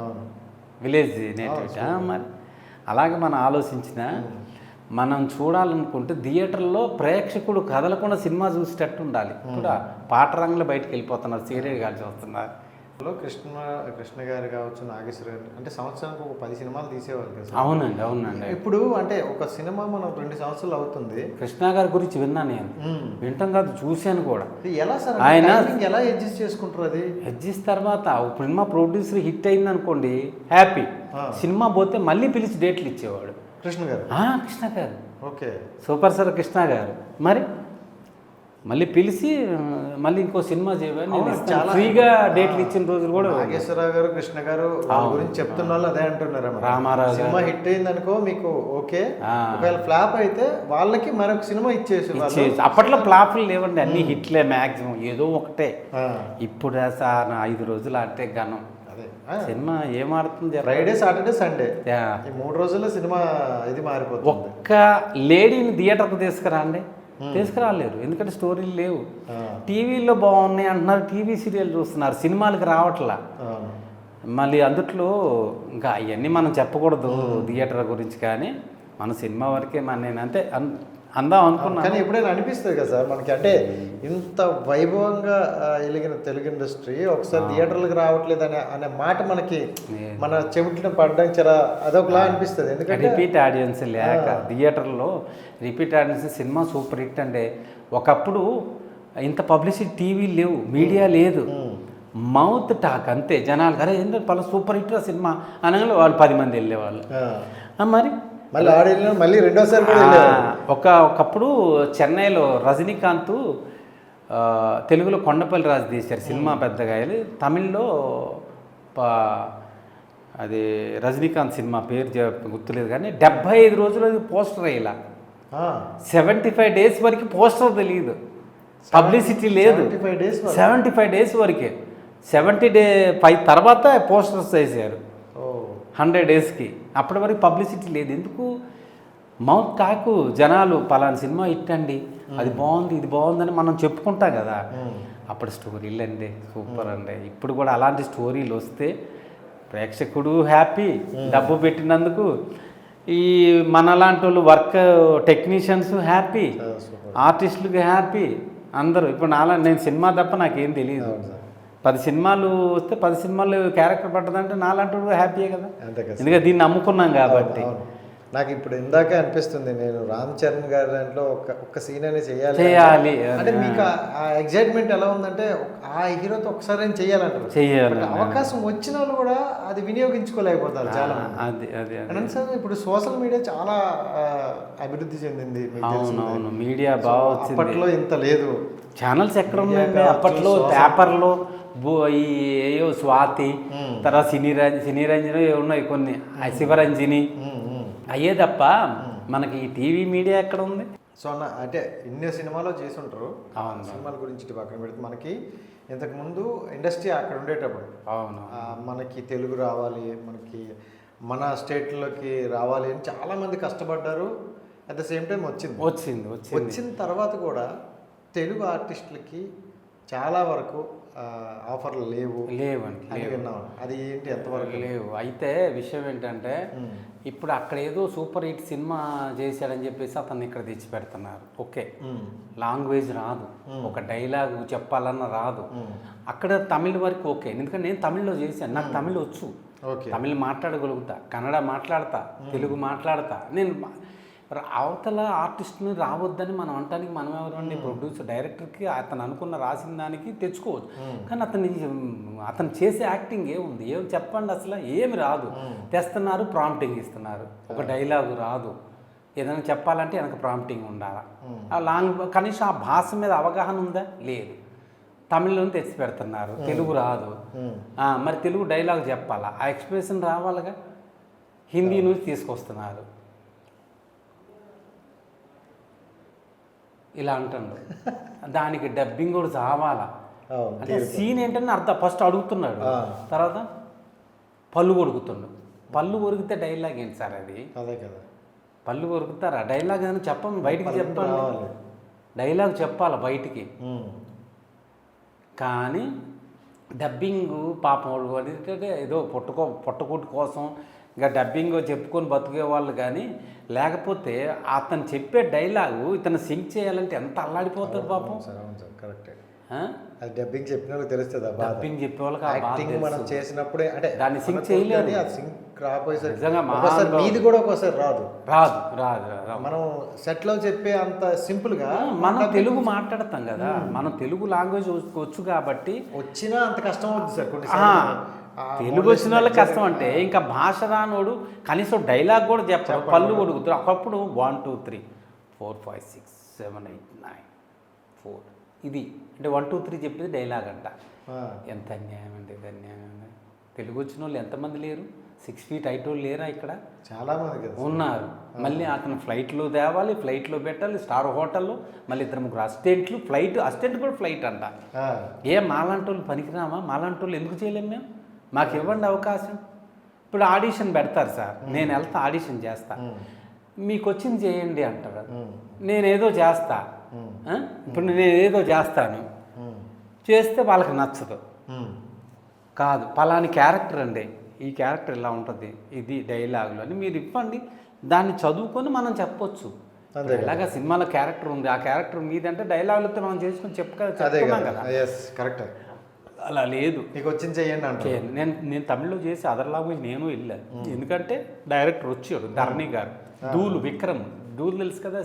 B: విలేజ్ నేటివిటీ. మరి అలాగే మనం ఆలోచించిన మనం చూడాలనుకుంటే థియేటర్లో ప్రేక్షకుడు కదలకుండా సినిమా చూసేటట్టు ఉండాలి. ఇప్పుడు పాట రంగులు బయటకు వెళ్ళిపోతున్నారు, సీరియల్ కాల్చి వస్తున్నారు.
A: కృష్ణ గారు కావచ్చు, నాగేశ్వర గారు అంటే సంవత్సరానికి ఒక 10 సినిమాలు తీసేవాళ్ళు కదా.
B: అవునండి, అవునండి.
A: ఇప్పుడు అంటే ఒక సినిమా మనం 2 సంవత్సరాలు అవుతుంది.
B: కృష్ణ గారి గురించి విన్నాను నేను, వింటాం కాదు చూశాను కూడా.
A: ఎలా సార్
B: ఆయన
A: ఎలా అడ్జస్ట్ చేసుకుంటారు? అది
B: అడ్జస్ట్ తర్వాత సినిమా ప్రొడ్యూసర్ హిట్ అయింది అనుకోండి హ్యాపీ, సినిమా పోతే మళ్ళీ పిలిచి డేట్లు ఇచ్చేవాడు.
A: కృష్ణ గారు.
B: కృష్ణ గారు,
A: ఓకే.
B: సూపర్ స్టార్ కృష్ణ గారు. మరి మళ్ళీ పిలిచి మళ్ళీ ఇంకో సినిమా చేయమని చాలా ఫ్రీగా డేట్లు ఇచ్చిన రోజులు కూడా.
A: నాగేశ్వరరావు గారు, కృష్ణ గారు గురించి చెప్తున్న వాళ్ళు అదే అంటున్నారు.
B: రామారావు
A: సినిమా హిట్ అయింది అనుకో మీకు ఓకే, ఒకవేళ ఫ్లాప్ అయితే వాళ్ళకి మరొక సినిమా ఇచ్చేసి.
B: అప్పట్లో ఫ్లాప్లు లేవండి, అన్ని హిట్లే మ్యాక్సిమం, ఏదో ఒకటే. ఇప్పుడు 5 రోజులు అంటే ఘనం. సినిమా ఏం ఆడుతుంది?
A: ఫ్రైడే, సాటర్డే, సండే ఈ 3 రోజుల్లో సినిమా ఇది మారిపోతుంది.
B: ఒక్క లేడీని థియేటర్కి తీసుకురండి, తీసుకురాలేరు, ఎందుకంటే స్టోరీలు లేవు. టీవీలో బాగున్నాయి అంటున్నారు, టీవీ సీరియల్ చూస్తున్నారు, సినిమాలకు రావట్లా. మళ్ళీ అందుట్లో ఇంకా అవన్నీ మనం చెప్పకూడదు థియేటర్ గురించి, కానీ మన సినిమా వరకే నేనంతే అందాం అనుకున్నా.
A: కానీ ఎప్పుడైనా అనిపిస్తుంది కదా సార్ మనకి, అంటే ఇంత వైభవంగా వెలిగిన తెలుగు ఇండస్ట్రీ ఒకసారి థియేటర్లకు రావట్లేదు అనే మాట మనకి మన చెవిటిని పడడం చరా అదొకలా అనిపిస్తుంది. ఎందుకంటే
B: రిపీట్ ఆడియన్స్ లేక థియేటర్లో repeat audience. Cinema super hit అంటే ఒకప్పుడు ఇంత పబ్లిసిటీ టీవీ లేవు, మీడియా లేదు, మౌత్ టాక్ అంతే. జనాలు అరే ఏంటంటే పలు సూపర్ హిట్ సినిమా అనగానే వాళ్ళు 10 మంది వెళ్ళేవాళ్ళు. మరి
A: మళ్ళీ ఆడిన మళ్ళీ రెండోసారి కూడా
B: ఒకప్పుడు చెన్నైలో రజనీకాంత్ తెలుగులో కొండపల్లి రాజు తీశారు సినిమా పెద్దగా. తమిళ్లో అది రజనీకాంత్ సినిమా పేరు గుర్తులేదు, కానీ 75 రోజులు పోస్టర్ అయ్యేలా. 75 డేస్ వరకు పోస్టర్ తెలియదు, పబ్లిసిటీ లేదు. 75 డేస్ వరకే, 75 తర్వాత పోస్టర్స్ వేసారు 100 డేస్కి. అప్పటి వరకు పబ్లిసిటీ లేదు. ఎందుకు? Mouth talk. జనాలు పలానా సినిమా హిట్ అండి, అది బాగుంది, ఇది బాగుందని మనం చెప్పుకుంటాం కదా. అప్పుడు స్టోరీలు అండి సూపర్ అండి. ఇప్పుడు కూడా అలాంటి స్టోరీలు వస్తే ప్రేక్షకుడు హ్యాపీ, డబ్బు పెట్టినందుకు. ఈ మనలాంటి వాళ్ళు వర్క్ టెక్నీషియన్స్ హ్యాపీ, ఆర్టిస్టులకి హ్యాపీ, అందరూ. ఇప్పుడు నేను సినిమా తప్ప నాకేం తెలియదు. 10 సినిమాలు వస్తే 10 సినిమాలు క్యారెక్టర్ పట్టదంటే నాలాంటి హ్యాపీయే కదా, ఎందుకంటే దీన్ని నమ్ముకున్నాం కాబట్టి.
A: నాకు ఇప్పుడు ఇందాకే అనిపిస్తుంది, నేను రామ్ చరణ్ గారి దాంట్లో ఒక్క సీన్ అనేది చేయాలి అంటే మీకు ఆ ఎగ్జైట్మెంట్ ఎలా ఉందంటే ఆ హీరోతో ఒకసారి చేయాలి. అవకాశం వచ్చిన వాళ్ళు కూడా అది వినియోగించుకోలేకపోతారు చాలా. సార్ ఇప్పుడు సోషల్ మీడియా చాలా అభివృద్ధి చెందింది.
B: అవునవును, మీడియా బాగా
A: అప్పట్లో ఇంత లేదు.
B: ఛానల్స్ ఎక్కడ ఉన్నాయండి అప్పట్లో? పేపర్లో ఏయో స్వాతి, తర్వాత సినీరంజని ఉన్నాయి కొన్ని, శివరంజని అయ్యే తప్ప మనకి ఈ టీవీ మీడియా ఎక్కడ ఉంది?
A: సో అంటే ఇన్ని సినిమాలో చేసి ఉంటారు. సినిమాల గురించి పక్కన పెడితే మనకి ఇంతకుముందు ఇండస్ట్రీ అక్కడ ఉండేటప్పుడు మనకి తెలుగు రావాలి, మనకి మన స్టేట్లోకి రావాలి అని చాలామంది కష్టపడ్డారు. అట్ ద సేమ్ టైం వచ్చిన తర్వాత కూడా తెలుగు ఆర్టిస్టులకి చాలా వరకు ఆఫర్లు లేవండి. అది ఏంటి, ఎంతవరకు
B: లేవు? అయితే విషయం ఏంటంటే ఇప్పుడు అక్కడ ఏదో సూపర్ హిట్ సినిమా చేశాడని చెప్పేసి అతన్ని ఇక్కడ తెచ్చి పెడుతున్నారు. ఓకే, లాంగ్వేజ్ రాదు, ఒక డైలాగు చెప్పాలన్న రాదు. అక్కడ తమిళ వరకు ఓకే, ఎందుకంటే నేను తమిళ్లో చేశాను, నాకు తమిళ్ వచ్చు, తమిళ్ మాట్లాడగలుగుతా, కన్నడ మాట్లాడతా, తెలుగు మాట్లాడతా. నేను అవతల ఆర్టిస్ట్ని రావద్దని మనం అనటానికి మనం ఎవరండి? ప్రొడ్యూసర్, డైరెక్టర్కి అతను అనుకున్న రాసిన దానికి తెచ్చుకోవచ్చు. కానీ అతను చేసే యాక్టింగ్ ఏముంది? ఏం చెప్పండి, అసలు ఏమి రాదు. తెస్తున్నారు, ప్రాంప్టింగ్ ఇస్తున్నారు, ఒక డైలాగు రాదు. ఏదైనా చెప్పాలంటే వెనక ప్రాంప్టింగ్ ఉండాలా, కనీసం ఆ భాష మీద అవగాహన ఉందా? లేదు. తమిళ్లోనే తెచ్చి పెడుతున్నారు, తెలుగు రాదు. మరి తెలుగు డైలాగ్ చెప్పాలా, ఆ ఎక్స్ప్రెషన్ రావాలిగా. హిందీ నుంచి తీసుకొస్తున్నారు, ఇలా అంటుండ్రు. దానికి డబ్బింగ్ కూడా కావాలా. అంటే సీన్ ఏంటని అర్థం ఫస్ట్ అడుగుతున్నాడు, తర్వాత పళ్ళు కొడుకుతున్నాడు. పళ్ళు కొరికితే డైలాగ్ ఏంటి సార్? అది
A: అదే కదా,
B: పళ్ళు కొరుకుతారా? డైలాగ్ ఏదైనా చెప్పండి, బయటికి చెప్పండి, డైలాగ్ చెప్పాలి బయటికి. కానీ డబ్బింగ్ పాపం వాళ్ళు అంటే ఏదో పొట్టకూటు కోసం ఇంకా డబ్బింగ్ చెప్పుకొని బతికే వాళ్ళు. కానీ లేకపోతే అతను చెప్పే డైలాగు ఇతను సింక్ చేయాలంటే ఎంత అల్లాడిపోతాడు పాపం.
A: కరెక్టే, అది డబ్బింగ్ చెప్పిన వాళ్ళకి తెలుస్తుంది.
B: డబ్బింగ్ చెప్పే వాళ్ళకి
A: యాక్టింగ్ మనం చేసినప్పుడే అంటే
B: దాన్ని సింక్ చేయలేదు.
A: అది సింక్ రాకపోయేసరికి నిజంగా మీది కూడా ఒక్కోసారి రాదు. మనం సెట్లో చెప్పే అంత సింపుల్గా
B: మనం తెలుగు మాట్లాడతాం కదా, మనం తెలుగు లాంగ్వేజ్ వచ్చు కాబట్టి
A: వచ్చినా అంత కష్టం అవుతుంది సార్ కొన్ని.
B: తెలుగు వచ్చిన వాళ్ళకి కష్టం అంటే ఇంకా భాష రానోడు కనీసం డైలాగ్ కూడా చెప్పడు, పళ్ళు కొడుకుతారు. ఒకప్పుడు 1 2 3 4 5 6 7 8 9 4 ఇది అంటే 1 2 3 చెప్పేది డైలాగ్ అంట. ఎంత అన్యాయం అండి, ఇది అన్యాయం అండి. తెలుగు వచ్చిన వాళ్ళు ఎంతమంది లేరు? 6 feet హైట్ వాళ్ళు లేరా ఇక్కడ?
A: చాలా మంది
B: ఉన్నారు. మళ్ళీ అతను ఫ్లైట్లో తేవాలి, ఫ్లైట్లో పెట్టాలి, స్టార్ హోటల్లో మళ్ళీ 2 3 అసిస్టెంట్లు, అసిస్టెంట్ కూడా ఫ్లైట్ అంట. మాలాంటి వాళ్ళు పనికిరామా? మాలాంటి వాళ్ళు ఎందుకు చేయలేము మేము? మాకు ఇవ్వండి అవకాశం. ఇప్పుడు ఆడిషన్ పెడతారు సార్, నేను వెళ్తా ఆడిషన్ చేస్తా, మీకు వచ్చింది చేయండి అంటారు. నేనేదో చేస్తా, ఇప్పుడు నేనేదో చేస్తాను, చేస్తే వాళ్ళకి నచ్చదు. కాదు పలాని క్యారెక్టర్ అండి, ఈ క్యారెక్టర్ ఇలా ఉంటుంది, ఇది డైలాగులు అని మీరు ఇవ్వండి, దాన్ని చదువుకొని మనం చెప్పొచ్చు. ఇలాగా సినిమాలో క్యారెక్టర్ ఉంది, ఆ క్యారెక్టర్ మీదంటే డైలాగులతో మనం చేసుకొని చెప్పుకున్నాం కదా.
A: కరెక్ట్.
B: అలా లేదు,
A: మీకు వచ్చింది చేయండి అంటే
B: నేను తమిళ్లో చేసి అదర్ లాంగ్వేజ్ నేను వెళ్ళాను. ఎందుకంటే డైరెక్టర్ వచ్చాడు ధరణి గారు, ధూళ్ విక్రమ్, ధూళ్ తెలుసు కదా,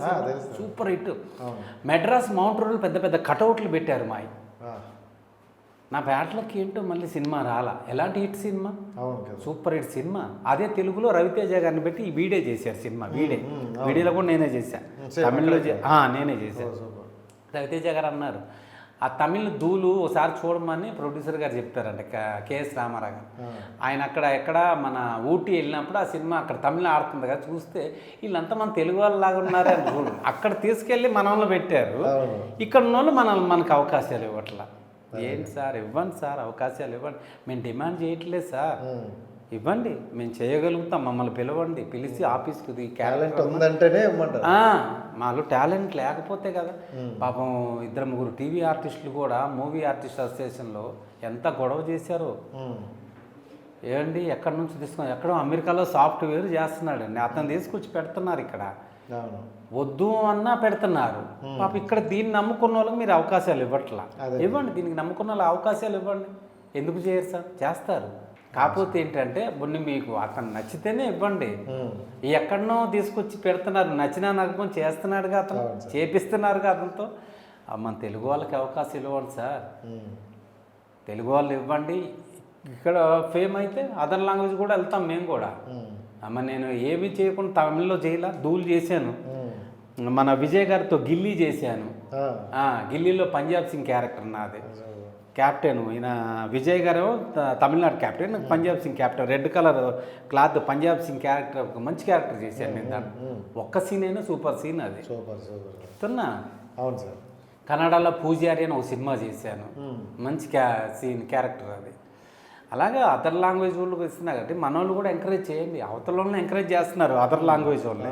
B: super hit. Madras mount road పెద్ద పెద్ద కటౌట్లు పెట్టారు మాయి. నా బ్యాట్లకి ఏంటో మళ్ళీ సినిమా రాలా. ఎలాంటి hit cinema, super hit cinema. అదే తెలుగులో రవితేజ గారిని పెట్టి ఈ వీడే చేశారు సినిమా. వీడియోలో కూడా నేనే చేశాను, తమిళ్లో నేనే చేశాను. రవితేజ గారు అన్నారు ఆ తమిళ్ ధూళు ఒకసారి చూడమని ప్రొడ్యూసర్ గారు చెప్పారంట, కేఎస్ రామారావు గారు. ఆయన ఎక్కడ మన ఊటీ వెళ్ళినప్పుడు ఆ సినిమా అక్కడ తమిళ ఆడుతుంది కదా, చూస్తే వీళ్ళంతా మన తెలుగు వాళ్ళలాగా ఉన్నారని చూడు, అక్కడ తీసుకెళ్ళి మనల్ని పెట్టారు. ఇక్కడ ఉన్న వాళ్ళు మనకు అవకాశాలు ఇవ్వట్లా. ఏంటి సార్, ఇవ్వండి సార్, అవకాశాలు ఇవ్వండి. మేము డిమాండ్ చేయట్లేదు సార్, ఇవ్వండి, మేము చేయగలుగుతాం, మమ్మల్ని పిలవండి, పిలిచి ఆఫీస్కి
A: టాలెంట్ ఉందంటేనే ఇవ్వమంటారు.
B: మాలో టాలెంట్ లేకపోతే కదా. పాపం 2 3 టీవీ ఆర్టిస్టులు కూడా మూవీ ఆర్టిస్ట్ అసోసియేషన్లో ఎంత గొడవ చేశారో. ఏంటి ఎక్కడి నుంచి తీసుకున్నా, ఎక్కడో అమెరికాలో సాఫ్ట్వేర్ చేస్తున్నాడండి, అతను తీసుకొచ్చి పెడుతున్నారు ఇక్కడ. వద్దు అన్నా పెడుతున్నారు. పాప ఇక్కడ దీన్ని నమ్ముకున్న వాళ్ళకి మీరు అవకాశాలు ఇవ్వట్లా. ఇవ్వండి, దీనికి నమ్ముకున్న వాళ్ళ అవకాశాలు ఇవ్వండి. ఎందుకు చేయరు సార్? చేస్తారు. కాకపోతే ఏంటంటే మొన్న మీకు అతను నచ్చితేనే ఇవ్వండి. ఎక్కడనో తీసుకొచ్చి పెడుతున్నారు, నచ్చినా నమ్మకం చేస్తున్నాడుగా అతను, చేపిస్తున్నారుగా అతనితో. మన తెలుగు వాళ్ళకి అవకాశం ఇవ్వండి సార్, తెలుగు వాళ్ళు ఇవ్వండి. ఇక్కడ ఫేమ్ అయితే అదర్ లాంగ్వేజ్ కూడా వెళ్తాం మేము కూడా. అమ్మ నేను ఏమీ చేయకుండా తమిళ్లో చేయలా, ధూళ్ చేశాను, మన విజయ్ గారితో గిల్లీ చేశాను. గిల్లీలో పంజాబ్ సింగ్ క్యారెక్టర్ నాది, క్యాప్టెన్. ఈయన విజయ్ గారు Tamil Nadu captain, Punjab Singh captain. Red colour cloth Punjab Singh character, ఒక మంచి క్యారెక్టర్ చేశాను నేను దాంట్లో. ఒక్క సీన్ అయినా సూపర్ సీన్ అది. చెప్తున్నా.
A: అవును సార్.
B: కన్నడలో పూజారి అని ఒక సినిమా చేశాను, మంచి క్యారెక్టర్ అది. అలాగే అదర్ లాంగ్వేజ్ వాళ్ళకి ఇస్తున్నారు కాబట్టి మన వాళ్ళు కూడా ఎంకరేజ్ చేయండి. అవతల వాళ్ళని ఎంకరేజ్ చేస్తున్నారు అదర్ లాంగ్వేజ్ వాళ్ళని,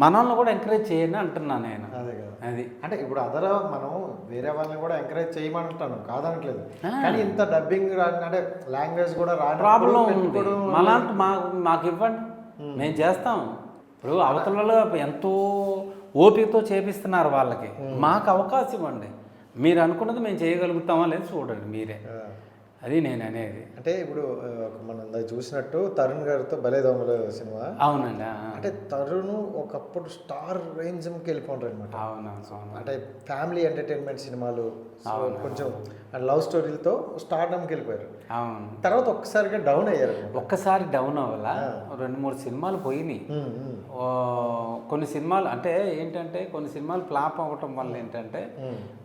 B: మన వాళ్ళని కూడా ఎంకరేజ్ చేయండి అంటున్నాను నేను. అది అంటే ఇప్పుడు మనం వేరే వాళ్ళని కూడా ఎంకరేజ్ చేయమంటాను, కాదనట్లేదు. కానీ ఇంత డబ్బింగ్ అంటే లాంగ్వేజ్ కూడా ప్రాబ్లం ఉంది. మలాంటి మాకు ఇవ్వండి, మేము చేస్తాం. ఇప్పుడు అవతలలో ఎంతో ఓపికతో చేపిస్తున్నారు వాళ్ళకి, మాకు అవకాశం ఇవ్వండి. మీరు అనుకున్నది మేము చేయగలుగుతామా లేదు చూడండి మీరే. అది నేను అనేది.
A: అంటే ఇప్పుడు మనం చూసినట్టు తరుణ్ గారితో భలే దొంగలు సినిమా.
B: అవునండి.
A: అంటే తరుణ్ ఒకప్పుడు స్టార్ రేంజ్కి వెళ్ళిపోంటారు అనమాట.
B: అవునవును.
A: అంటే ఫ్యామిలీ ఎంటర్టైన్మెంట్ సినిమాలు, కొంచెం లవ్ స్టోరీలతో స్టార్డమ్కి వెళ్ళిపోయారు.
B: అవును.
A: తర్వాత ఒక్కసారిగా డౌన్ అయ్యారు.
B: ఒక్కసారి డౌన్ అవ్వాల, 2 3 సినిమాలు పోయినాయి. కొన్ని సినిమాలు అంటే ఏంటంటే కొన్ని సినిమాలు ఫ్లాప్ అవ్వటం వల్ల ఏంటంటే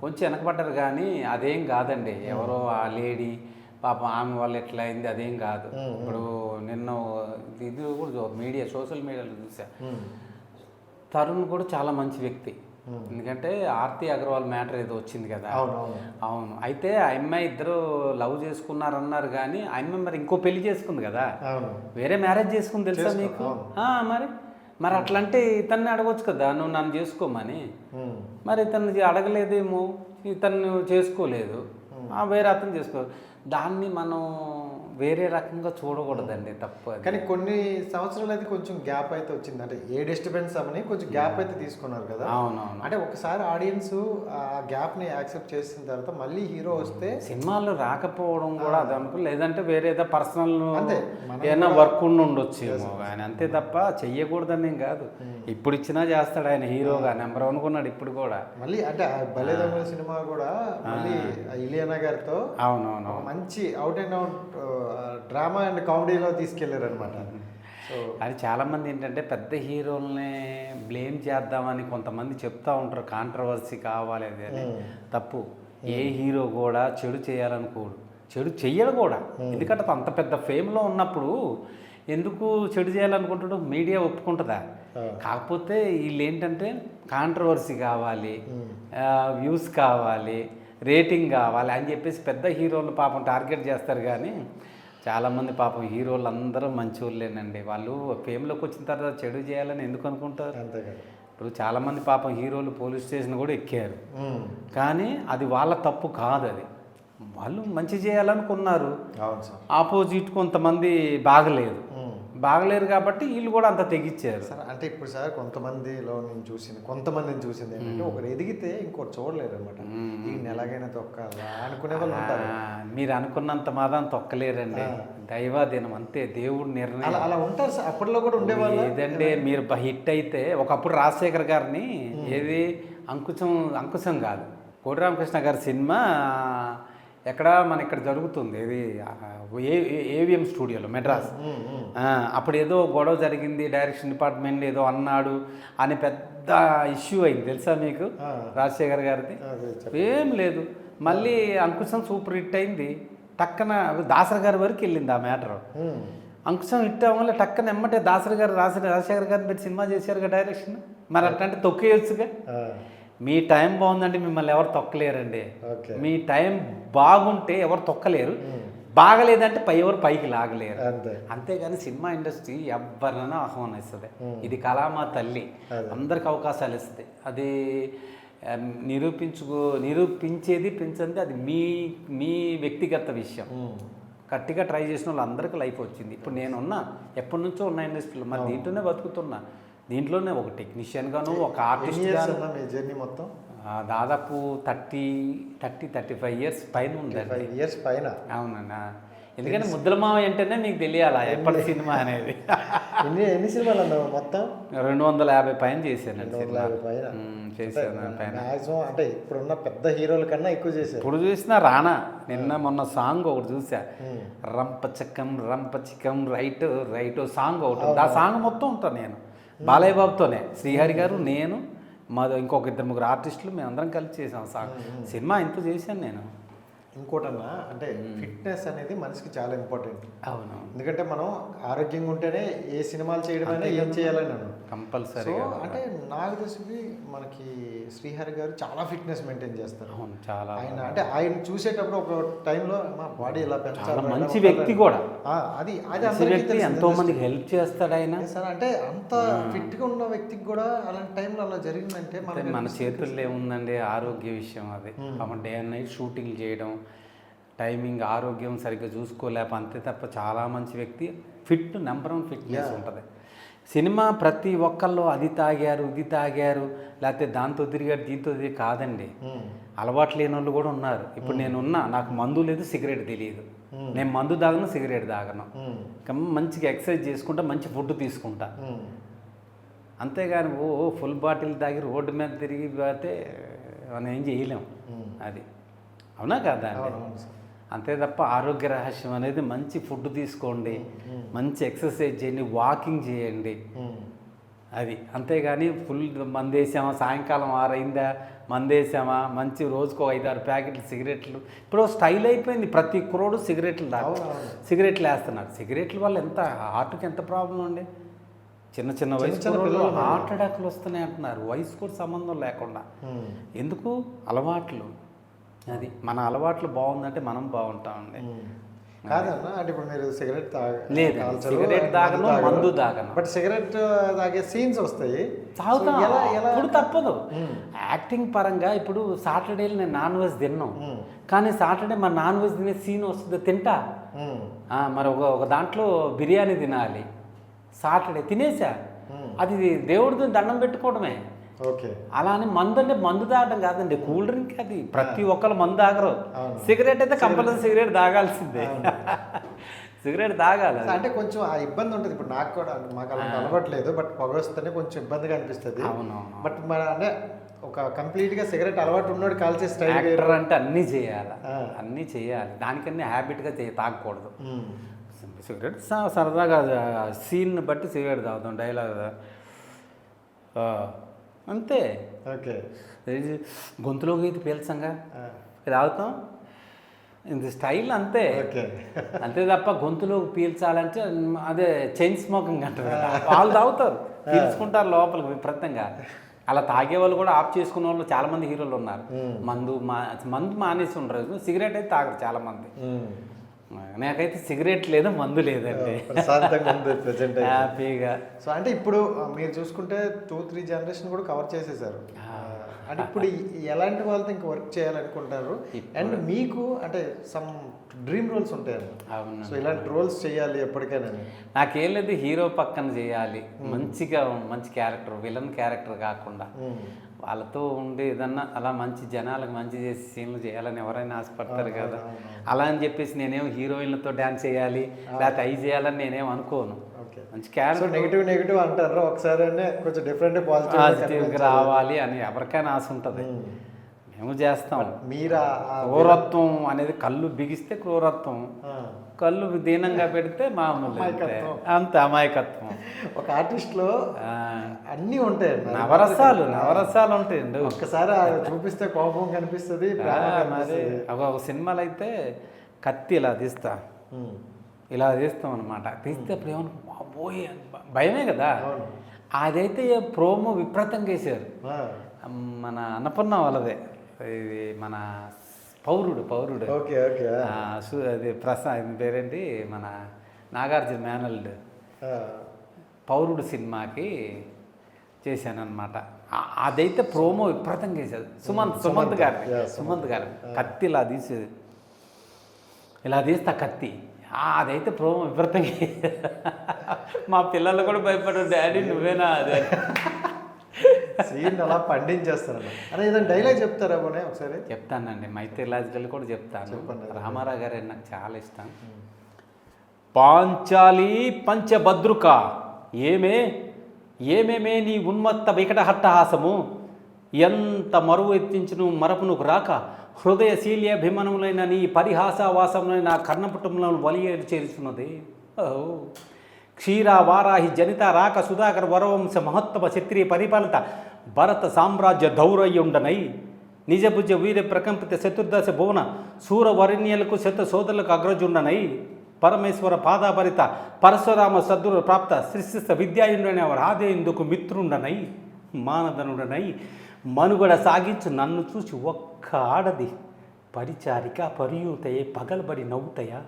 B: కొంచెం వెనకబడ్డారు. కానీ అదేం కాదండి, ఎవరో ఆ లేడీ పాపం ఆమె వాళ్ళు ఎట్లా అయింది అదేం కాదు. ఇప్పుడు నిన్న ఇది కూడా మీడియా సోషల్ మీడియాలో చూసా, తరుణ్ కూడా చాలా మంచి వ్యక్తి. ఎందుకంటే ఆర్తి అగర్వాల్ మ్యాటర్ ఏదో వచ్చింది కదా. అవును. అయితే ఆ అమ్మాయి ఇద్దరు లవ్ చేసుకున్నారన్నారు, కానీ ఆ అమ్మాయి మరి ఇంకో పెళ్లి చేసుకుంది కదా, వేరే మ్యారేజ్ చేసుకుంది తెలుసా మీకు? మరి అట్లంటే ఇతన్ని అడగొచ్చు కదా, నువ్వు నన్ను చేసుకోమని. మరి ఇతన్ని అడగలేదేమో, ఇతన్ని చేసుకోలేదు, వేరే అతను చేసుకోలేదు. దాన్ని మనం వేరే రకంగా చూడకూడదండి, తప్పు.
A: కానీ కొన్ని సంవత్సరాలు అయితే కొంచెం గ్యాప్ అయితే వచ్చింది. అంటే ఏ డిస్టర్బెన్స్ అని కొంచెం గ్యాప్ అయితే తీసుకున్నారు కదా.
B: అవునవును.
A: అంటే ఒకసారి ఆడియన్స్ ఆ గ్యాప్ని యాక్సెప్ట్ చేసిన తర్వాత మళ్ళీ హీరో వస్తే
B: సినిమాలు రాకపోవడం కూడా అది అనుకో, లేదంటే వేరే ఏదో పర్సనల్ ఏదైనా వర్క్ ఉండొచ్చేమో కానీ, అంతే తప్ప చెయ్యకూడదని ఏం కాదు. ఇప్పుడు ఇచ్చినా చేస్తాడు ఆయన హీరోగా, నెంబర్ 1 కొన్నాడు ఇప్పుడు కూడా.
A: మళ్ళీ అంటే భలే దొంగల సినిమా కూడా మళ్ళీ ఇలియానా గారితో
B: అవునవును
A: మంచి out and out drama and కామెడీలో తీసుకెళ్లారు అనమాట. సో
B: అది చాలామంది ఏంటంటే పెద్ద హీరోల్ని బ్లేమ్ చేద్దామని కొంతమంది చెప్తా ఉంటారు, కాంట్రవర్సీ కావాలి అది అని. తప్పు. ఏ హీరో కూడా చెడు చేయాలనుకోడు, చెడు చెయ్యడు కూడా. ఎందుకంటే అంత పెద్ద ఫేమ్లో ఉన్నప్పుడు ఎందుకు చెడు చేయాలనుకుంటాడు? మీడియా ఒప్పుకుంటుందా? కాకపోతే వీళ్ళు ఏంటంటే కాంట్రవర్సీ కావాలి, వ్యూస్ కావాలి, రేటింగ్ కావాలి అని చెప్పేసి పెద్ద హీరోలు పాపం టార్గెట్ చేస్తారు. కానీ చాలామంది పాపం హీరోలు అందరూ మంచోళ్ళేనండి. వాళ్ళు ఫేమ్లోకి వచ్చిన తర్వాత చెడు చేయాలని ఎందుకు అనుకుంటారు?
A: అంతేగా.
B: ఇప్పుడు చాలామంది పాపం హీరోలు పోలీస్ స్టేషన్ కూడా ఎక్కారు, కానీ అది వాళ్ళ తప్పు కాదు. అది వాళ్ళు మంచి చేయాలనుకున్నారు.
A: అవును సార్.
B: ఆపోజిట్ కొంతమంది బాగలేరు కాబట్టి వీళ్ళు కూడా అంత తెగించారు
A: సార్. అంటే ఇప్పుడు సార్ కొంతమందిని చూసింది ఏంటంటే ఒకరు ఎదిగితే ఇంకోటి చూడలేరు అనమాట. ఈయన ఎలాగైనా తొక్కాలా అనుకునే వాళ్ళు ఉంటారు.
B: మీరు అనుకున్నంత మాత్రం తొక్కలేరండి. దైవాధీనం అంతే, దేవుడు నిర్ణయం.
A: అలా ఉంటారు సార్. అప్పట్లో కూడా ఉండేవాళ్ళు.
B: ఏదంటే మీరు హిట్ అయితే ఒకప్పుడు రాజశేఖర్ గారిని ఏది అంకుశం కాదు, కోటి రామకృష్ణ గారి సినిమా ఎక్కడ మన ఇక్కడ జరుగుతుంది, ఇది ఏవిఎం స్టూడియోలో మెడ్రాస్. అప్పుడు ఏదో గొడవ జరిగింది, డైరెక్షన్ డిపార్ట్మెంట్ ఏదో అన్నాడు అని పెద్ద ఇష్యూ అయింది తెలుసా మీకు? రాజశేఖర్ గారిది ఏం లేదు, మళ్ళీ అంకుశం సూపర్ హిట్ అయింది. టక్కన దాసరి గారి వరకు వెళ్ళింది ఆ మ్యాటర్. అంకుశం హిట్ అవ్వడం వల్ల టక్కన ఎమ్మటే దాసరి గారు రాజశేఖర్ గారిని పెట్టి సినిమా చేశారుగా డైరెక్షన్. మరి అట్లాంటి తొక్కేయచ్చుగా. మీ టైం బాగుందంటే మిమ్మల్ని ఎవరు తొక్కలేరండి. మీ టైం బాగుంటే ఎవరు తొక్కలేరు, బాగలేదంటే ఎవరు పైకి లాగలేరు. అంతేగాని సినిమా ఇండస్ట్రీ ఎవరినైనా ఆహ్వానిస్తుంది. ఇది కళామా తల్లి, అందరికి అవకాశాలు ఇస్తుంది. అది నిరూపించేది పెంచింది అది మీ వ్యక్తిగత విషయం. గట్టిగా ట్రై చేసిన వాళ్ళు అందరికీ లైఫ్ వచ్చింది. ఇప్పుడు నేనున్నా, ఎప్పటి నుంచో ఉన్న ఇండస్ట్రీలో, మరి దీంట్లోనే బతుకుతున్నా. దీంట్లోనే ఒక టెక్నీషియన్గాను, ఒక ఆర్టిస్ట్గా
A: జర్నీ మొత్తం
B: దాదాపు 35 ఇయర్స్ పైన ఉంది.
A: 5 ఇయర్స్ పైన.
B: అవునన్నా. ఎందుకంటే ముద్దుల మావ అంటేనే మీకు తెలియాలా ఎప్పటి సినిమా అనేది.
A: ఎన్ని సినిమాలు అన్నావు మొత్తం?
B: 250 పైన చేశాను.
A: 250 పైన
B: చేశాను.
A: మ్యాక్సిమం అంటే ఇప్పుడున్న పెద్ద హీరోల కన్నా ఎక్కువ చేశారు.
B: ఇప్పుడు చూసినా రానా. మొన్న సాంగ్ ఒకటి చూసా, రంపచికం రైట్ సాంగ్ ఒకటి. ఆ సాంగ్ మొత్తం ఉంటాను నేను బాలయ్య బాబుతోనే, శ్రీహరి గారు, నేను, ఇంకొక 2-3 ఆర్టిస్టులు, మేము అందరం కలిసి చేసాం సాంగ్. సినిమా ఇంత చేశాను నేను.
A: ఇంకోటన్నా అంటే ఫిట్నెస్ అనేది మనిషికి చాలా ఇంపార్టెంట్.
B: అవును.
A: ఎందుకంటే మనం ఆరోగ్యంగా ఉంటేనే ఏ సినిమాలు చేయడమైనా ఏం చేయాలని అన్నాను
B: కంపల్సరీ.
A: అంటే నాకు తెలిసి మనకి శ్రీహరి గారు చాలా ఫిట్నెస్ మెయింటైన్ చేస్తారు.
B: అవును, చాలా.
A: ఆయన చూసేటప్పుడు ఒక టైంలో మా బాడీ ఇలా పెంచాలి.
B: మంచి వ్యక్తి కూడా.
A: అది
B: వ్యక్తి ఎంతో మందికి హెల్ప్ చేస్తాడు ఆయన.
A: సార్ అంటే అంత ఫిట్గా ఉన్న వ్యక్తికి కూడా అలాంటి టైంలో అలా జరిగిందంటే
B: మన చేతుల్లో ఏముందండి ఆరోగ్య విషయం. అది డే అండ్ నైట్ షూటింగ్ చేయడం, టైమింగ్, ఆరోగ్యం సరిగ్గా చూసుకోలేక అంతే తప్ప చాలా మంచి వ్యక్తి. నెంబర్ 1 ఫిట్నెస్ ఉంటుంది. సినిమా ప్రతి ఒక్కళ్ళు అది తాగారు, ఇది తాగారు, లేకపోతే దాంతో తిరిగారు, దీంతో తిరిగి కాదండి. అలవాటు లేని వాళ్ళు కూడా ఉన్నారు. ఇప్పుడు నేనున్నా, నాకు మందు లేదు, సిగరెట్ తెలియదు. నేను మందు తాగను, సిగరెట్ తాగను. మంచిగా ఎక్సర్సైజ్ చేసుకుంటా, మంచి ఫుడ్ తీసుకుంటా. అంతేగాని ఫుల్ బాటిల్ తాగి రోడ్డు మీద తిరిగి పోతే మనం ఏం చేయలేం. అది అవునా కదా అండి? అంతే తప్ప ఆరోగ్య రహస్యం అనేది మంచి ఫుడ్ తీసుకోండి, మంచి ఎక్సర్సైజ్ చేయండి, వాకింగ్ చేయండి. అది అంతేగాని ఫుల్ మందేసామా, సాయంకాలం 6 అయిందా మందేసామా, మంచి రోజుకు 5-6 ప్యాకెట్లు సిగరెట్లు. ఇప్పుడు స్టైల్ అయిపోయింది, ప్రతి కుర్రోడు సిగరెట్లు సిగరెట్లు వేస్తున్నారు. సిగరెట్ల వల్ల ఎంత హార్ట్కి ఎంత ప్రాబ్లం అండి. చిన్న వయసు హార్ట్ అటాక్లు వస్తున్నాయి అంటున్నారు, వయసు కూడా సంబంధం లేకుండా. ఎందుకు? అలవాట్లు. అది మన అలవాట్లు బాగుందంటే మనం బాగుంటామండి.
A: కాదన్నా అంటే ఇప్పుడు మీరు సిగరెట్
B: లేదు, సిగరెట్ తాగను, మందు తాగను.
A: బట్ సిగరెట్ తాగే సీన్స్ వస్తాయి,
B: తాగుతా. ఇప్పుడు తప్పదు. యాక్టింగ్ పరంగా ఇప్పుడు సాటర్డేలు నేను నాన్ వెజ్ తిన్నాం, కానీ సాటర్డే మరి నాన్ వెజ్ తినే సీన్ వస్తుంది, తింటా. మరి ఒక దాంట్లో బిర్యానీ తినాలి, సాటర్డే తినేసా. అది దేవుడితో దండం పెట్టుకోవడమే.
A: ఓకే.
B: అలా అని మందు అంటే మందు తాగడం కాదండి, కూల్ డ్రింక్. అది ప్రతి ఒక్కరు మందు తాగరు. సిగరెట్ అయితే కంపల్సరీ సిగరెట్ తాగాల్సిందే. సిగరెట్ తాగాలి అది.
A: అంటే కొంచెం ఆ ఇబ్బంది ఉంటుంది. ఇప్పుడు నాకు కూడా మాకు అలా అలవాట్లేదు, బట్ పొగ వస్తేనే కొంచెం ఇబ్బందిగా అనిపిస్తుంది.
B: అవునవును.
A: బట్ మన అంటే ఒక కంప్లీట్గా సిగరెట్ అలవాటు ఉన్నోడు కాల్చే స్టైల్
B: యాక్టర్ అంటే అన్నీ చేయాలి, అన్నీ చేయాలి. దానికన్నా హ్యాబిట్గా తాగకూడదు. సిగరెట్ సరదాగా సీన్ బట్టి సిగరెట్ తాగుతాం, డైలాగ్ అంతే.
A: ఓకే.
B: గొంతులోకి అయితే పీల్చంగా తాగుతాం, ఇది స్టైల్ అంతే. అంతే తప్ప గొంతులో పీల్చాలంటే అదే చైన్ స్మోకింగ్ అంటారు కదా, వాళ్ళు తాగుతారు, పీల్చుకుంటారు లోపలికి విపరీతంగా. అలా తాగే వాళ్ళు కూడా ఆఫ్ చేసుకున్న వాళ్ళు చాలామంది హీరోలు ఉన్నారు. మందు మానేసి ఉండరు, సిగరెట్ అయితే తాగరు చాలామంది. నాకైతే సిగరెట్ లేదు, మందు లేదండి, హ్యాపీగా.
A: సో అంటే ఇప్పుడు మీరు చూసుకుంటే 2-3 జనరేషన్ కూడా కవర్ చేసేసారు. అంటే ఇప్పుడు ఎలాంటి వాళ్ళతో ఇంకా వర్క్ చేయాలనుకుంటారు? అండ్ మీకు అంటే సమ్ డ్రీమ్ రోల్స్ ఉంటాయండి.
B: అవును.
A: సో ఇలాంటి రోల్స్ చేయాలి ఎప్పటికైనా?
B: నాకేం లేదు, హీరో పక్కన చేయాలి, మంచిగా మంచి క్యారెక్టర్, విలన్ క్యారెక్టర్ కాకుండా వాళ్ళతో ఉండి ఏదన్నా అలా మంచి జనాలకు మంచి చేసి సీన్లు చేయాలని ఎవరైనా ఆశపడతారు కదా. అలా అని చెప్పేసి నేనేం హీరోయిన్లతో డ్యాన్స్ చేయాలి లేకపోతే అవి చేయాలని నేనేం అనుకోను. మంచి క్యారెక్టర్,
A: నెగిటివ్ అంటారు, ఒకసారి కొంచెం డిఫరెంట్
B: పాజిటివ్గా రావాలి అని ఎవరికైనా ఆశ ఉంటుంది. మేము చేస్తాం.
A: మీరు
B: క్రూరత్వం అనేది కళ్ళు బిగిస్తే క్రూరత్వం, కళ్ళు దీనంగా పెడితే మామూలు, అంత అమాయకత్వం. ఒక
A: ఆర్టిస్ట్లో అన్నీ ఉంటాయండి,
B: నవరసాలు ఉంటాయండి.
A: ఒక్కసారి చూపిస్తే కోపం కనిపిస్తుంది.
B: మరి ఒక సినిమాలో అయితే కత్తి ఇలా తీస్తాం అనమాట. తీస్తే అప్పుడు ఏమన్నా పోయి భయమే కదా. అదైతే ప్రోమో విపరీతంగా వేసారు. మన అన్నపూర్ణ వాళ్ళదే, ఇది మన పౌరుడు అది ప్రసాద్ పేరేంటి, మన నాగార్జున మేనల్డ్ పౌరుడు సినిమాకి చేశానమాట. అదైతే ప్రోమో విపరీతంగా వేసేది. సుమంత్ గారు కత్తి ఇలా తీస్తా కత్తి, అదైతే ప్రోమో విపరీతంగా. మా పిల్లలు కూడా భయపడ్డారు, డాడీ నువ్వేనా అదే
A: సీన్ అలా పండించేస్తారు అని. ఏదైనా డైలాగ్ చెప్తారా పోనీ ఒకసారి?
B: చెప్తానండి, మైథలాజికల్ కూడా చెప్తాను. రామారావు గారు నాకు చాలా ఇష్టం. పాంచాలి పంచభద్రుక ఏమేమే నీ ఉన్మత్త వికటహట్టహాసము, ఎంత మరువు ఎత్తించును మరపునుకు రాక, హృదయశీల్యాభిమానములైన నీ పరిహాసవాసములైన నా కర్ణపుటంలో వలియేలు చేరుచున్నది. క్షీర వారాహి జనిత రాక సుధాకర వరవంశ మహోత్తమ క్షత్రియ పరిపాలిత భరత సామ్రాజ్య ధౌరయ్యుండనై, నిజభుజ వీర ప్రకంపిత చతుర్దశ భువన సూరవరిణ్యులకు శత సోదరులకు అగ్రజుండనై, పరమేశ్వర పాదాభరిత పరశురామ సద్దుర ప్రాప్త సృష్టిస్థ విద్యాయుండనే రాధేందుకు మిత్రుండనై, మానదనుడనై మనుగడ సాగించు నన్ను చూసి ఒక్క ఆడది పరిచారిక పరియూతయే పగలబడి నవ్వుతాయా.